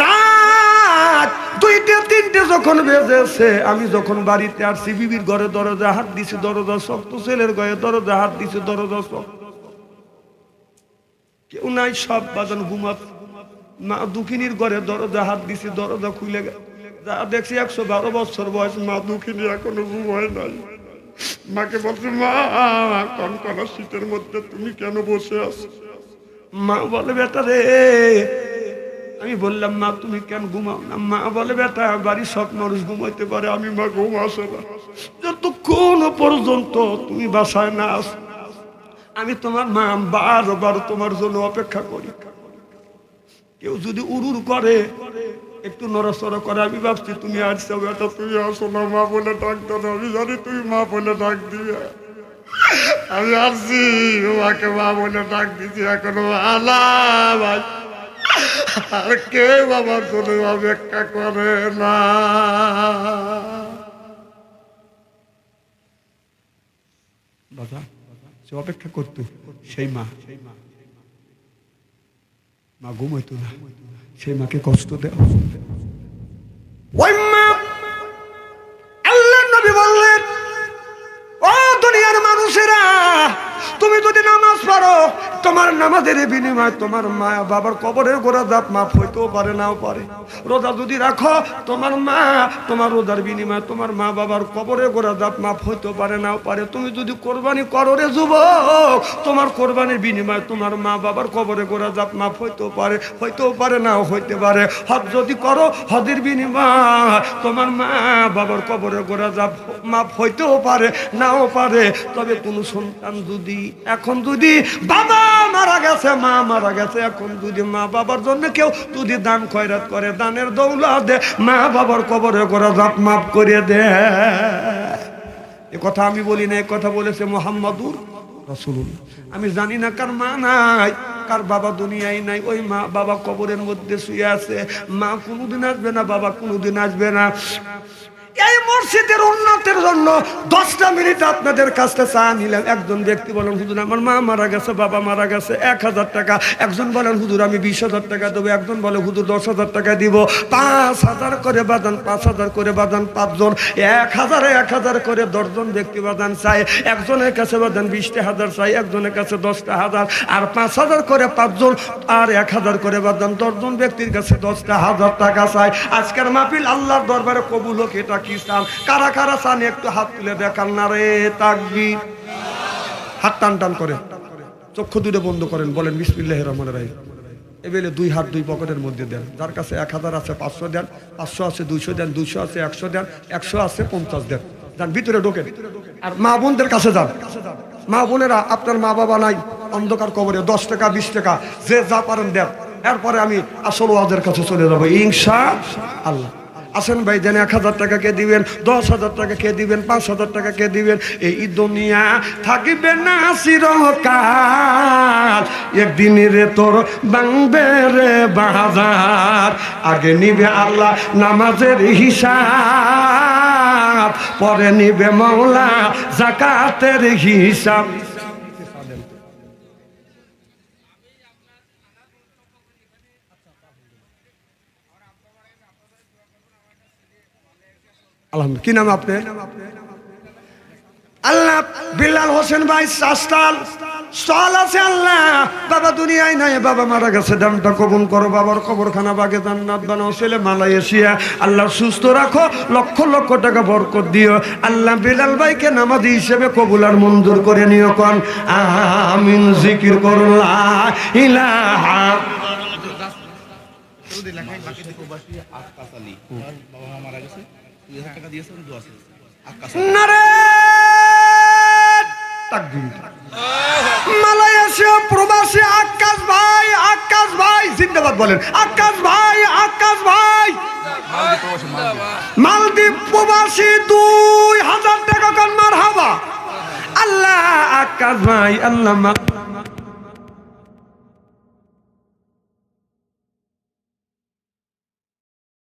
রাত 2টা 3টে যখন বেজেছে, আমি যখন বাড়িতে আসছি, বিবির ঘরে দরজা হাত দিছি, দরজা শক্ত, ছেলের ঘরে দরজা হাত দিছি, দরজা শক্ত, কেউ নাই, সব বাজান ঘুমাত। মা দুঃখিনীর ঘরে দরজা হাত দিছি, দরজা খুলে গেল। যা দেখছি 112 বছর বয়স মা দুঃখিনী এখনো ঘুমায় নাই। মাকে বলছি মা কনকনা শীতের মধ্যে তুমি কেন বসে আছো? মা বলে বেটা রে, আমি বললাম মা তুমি কেন ঘুমাও না? মা বলে বেটা বাড়ির সব মানুষ ঘুমাইতে পারে, আমি মা ঘুম আসে না। যতক্ষণ পর্যন্ত তুমি বাসায় না আস, আমি তোমার মা বারবার তোমার জন্য অপেক্ষা করি। কেউ যদি উড়ুর করে, একটু নড়াচড়া করে, আমি ভাবছি তুমি আসছো বেটা, তুমি আসো না, মা বলে ডাক দাও। আমি জানি তুমি মা বলে ডাক দিবে, আমি আসছি, মাকে মা বলে ডাক দিচ্ছি, এখনো আলা ভাই আর কেউ আমার জন্য অপেক্ষা করে না। বাবা সে অপেক্ষা করতো, সেই মা ঘুমাইতো না, সেই মাকে কষ্ট দেয়। ওই মা আল্লাহর নবী বললেন, ও দুনিয়ার মানুষেরা, তুমি যদি নামাজ পড়ো, তোমার নামাজের বিনিময়ে তোমার মা বাবার কবরের গোড়া জাপ মাফ হইতেও পারে, নাও পারে। রোজা যদি রাখো, তোমার মা তোমার রোজার বিনিময়ে তোমার মা বাবার কবরের গোড়া জাপ মাফ হইতেও পারে, নাও পারে। তুমি যদি কোরবানি করো রে যুবক, তোমার কোরবানির বিনিময়ে তোমার মা বাবার কবরে গোড়া জাপ মাফ হইতেও পারে, নাও হইতে পারে। হজ যদি করো, হজের বিনিময়ে তোমার মা বাবার কবরে গোড়া জাপ মাফ হইতেও পারে, নাও পারে। তবে কোন সন্তান যদি এখন যদি বাবা মারা গেছে, মা মারা গেছে, এখন যদি মা বাবার জন্য কেউ যদি দান খয়রাত করে, দানের দৌলত দে, মা বাবার কবরে গোড়া জাপ মাফ করে দে। এ কথা আমি বলি না, এ কথা বলেছে মুহাম্মাদুর রাসূলুল্লাহ। আমি জানি না কার মা নাই, কার বাবা দুনিয়ায় নাই, ওই মা বাবা কবরের মধ্যে শুয়ে আছে। মা কোনোদিন আসবে না, বাবা কোনোদিন আসবে না। এই মসজিদের উন্নতির জন্য 10টা মিনিট আপনাদের কাছে চা নিলাম। একজন ব্যক্তি বলেন হুজুর আমার মা মারা গেছে, বাবা মারা গেছে, 1000 টাকা। একজন বলেন হুজুর আমি 20,000 টাকা দেবো। একজন বলে হুজুর 10,000 টাকা দিব। 5,000 করে বাদান, 5,000 করে বাদান 5 জন, 1,000 করে 10 জন ব্যক্তি বাদান চাই। একজনের কাছে বাদান 20,000 চাই, একজনের কাছে 10,000, আর 5,000 করে 5 জন, আর 1,000 করে বাদান 10 জন ব্যক্তির কাছে 10,000 টাকা চাই। আজকের মাহফিল আল্লাহর দরবারে কবুল হোক, এটা কি চান? কারা কারা চান একটু হাত তুলে দেখান না রে তাকবীর। হাত টান টান করে, চক্ষু দুটো বন্ধ করেন, বলেন বিসমিল্লাহির রহমানির রহিম। এবেলে 2 হাত 2 পকেটের মধ্যে দেন। যার কাছে 1,000 আছে 500 দেন, 500 আছে 200 দেন, 200 আছে 100 দেন, 100 আছে 50 দেন। যান ভিতরে ঢোকেন। আর মা বোনদের কাছে যান। মা বোনেরা, আপনার মা বাবা নাই, অন্ধকার কবরে 10 টাকা 20 টাকা যে যা পারেন দেন। এরপরে আমি আসল ওয়াজের কাছে চলে যাবো ইনশাআল্লাহ। আসেন ভাই, দেন 1,000 টাকা কে দিবেন, 10,000 টাকা কে দিবেন, 5,000 টাকা কে দিবেন। এই দুনিয়া থাকিবে না চিরকাল, একদিন রে তোর ভাঙবে রে বাজার। আগে নিবে আল্লাহ নামাজের হিসাব, পরে নিবে মওলা যাকাতের হিসাব। আলহামদুলিল্লাহ। কি নাম আপনার? আল্লাহ বিলাল হোসেন ভাই শাস্তাল। সওয়াল আছে আল্লাহ বাবা দুনিয়ায় নাই, বাবা মারা গেছে, দামটা কবুল করো, বাবার কবরখানা বাগে জান্নাত বানাও, ছেলে মালয়েশিয়া আল্লাহ সুস্থ রাখো, লক্ষ লক্ষ টাকা বরকত দিও আল্লাহ। বেলাল ভাইকে নামাজি হিসেবে কবুল আর মঞ্জুর করে নিও কোন আমিন। জিকির করুন লা ইলাহা নারে তাকবীর। মালয়েশিয়া প্রবাসী আকাশ ভাই জিন্দাবাদ বলেন, আকাশ ভাই। মালদ্বীপ প্রবাসী 2000 টাকা কান মারহাবা। আল্লাহ আকাশ ভাই আল্লাহ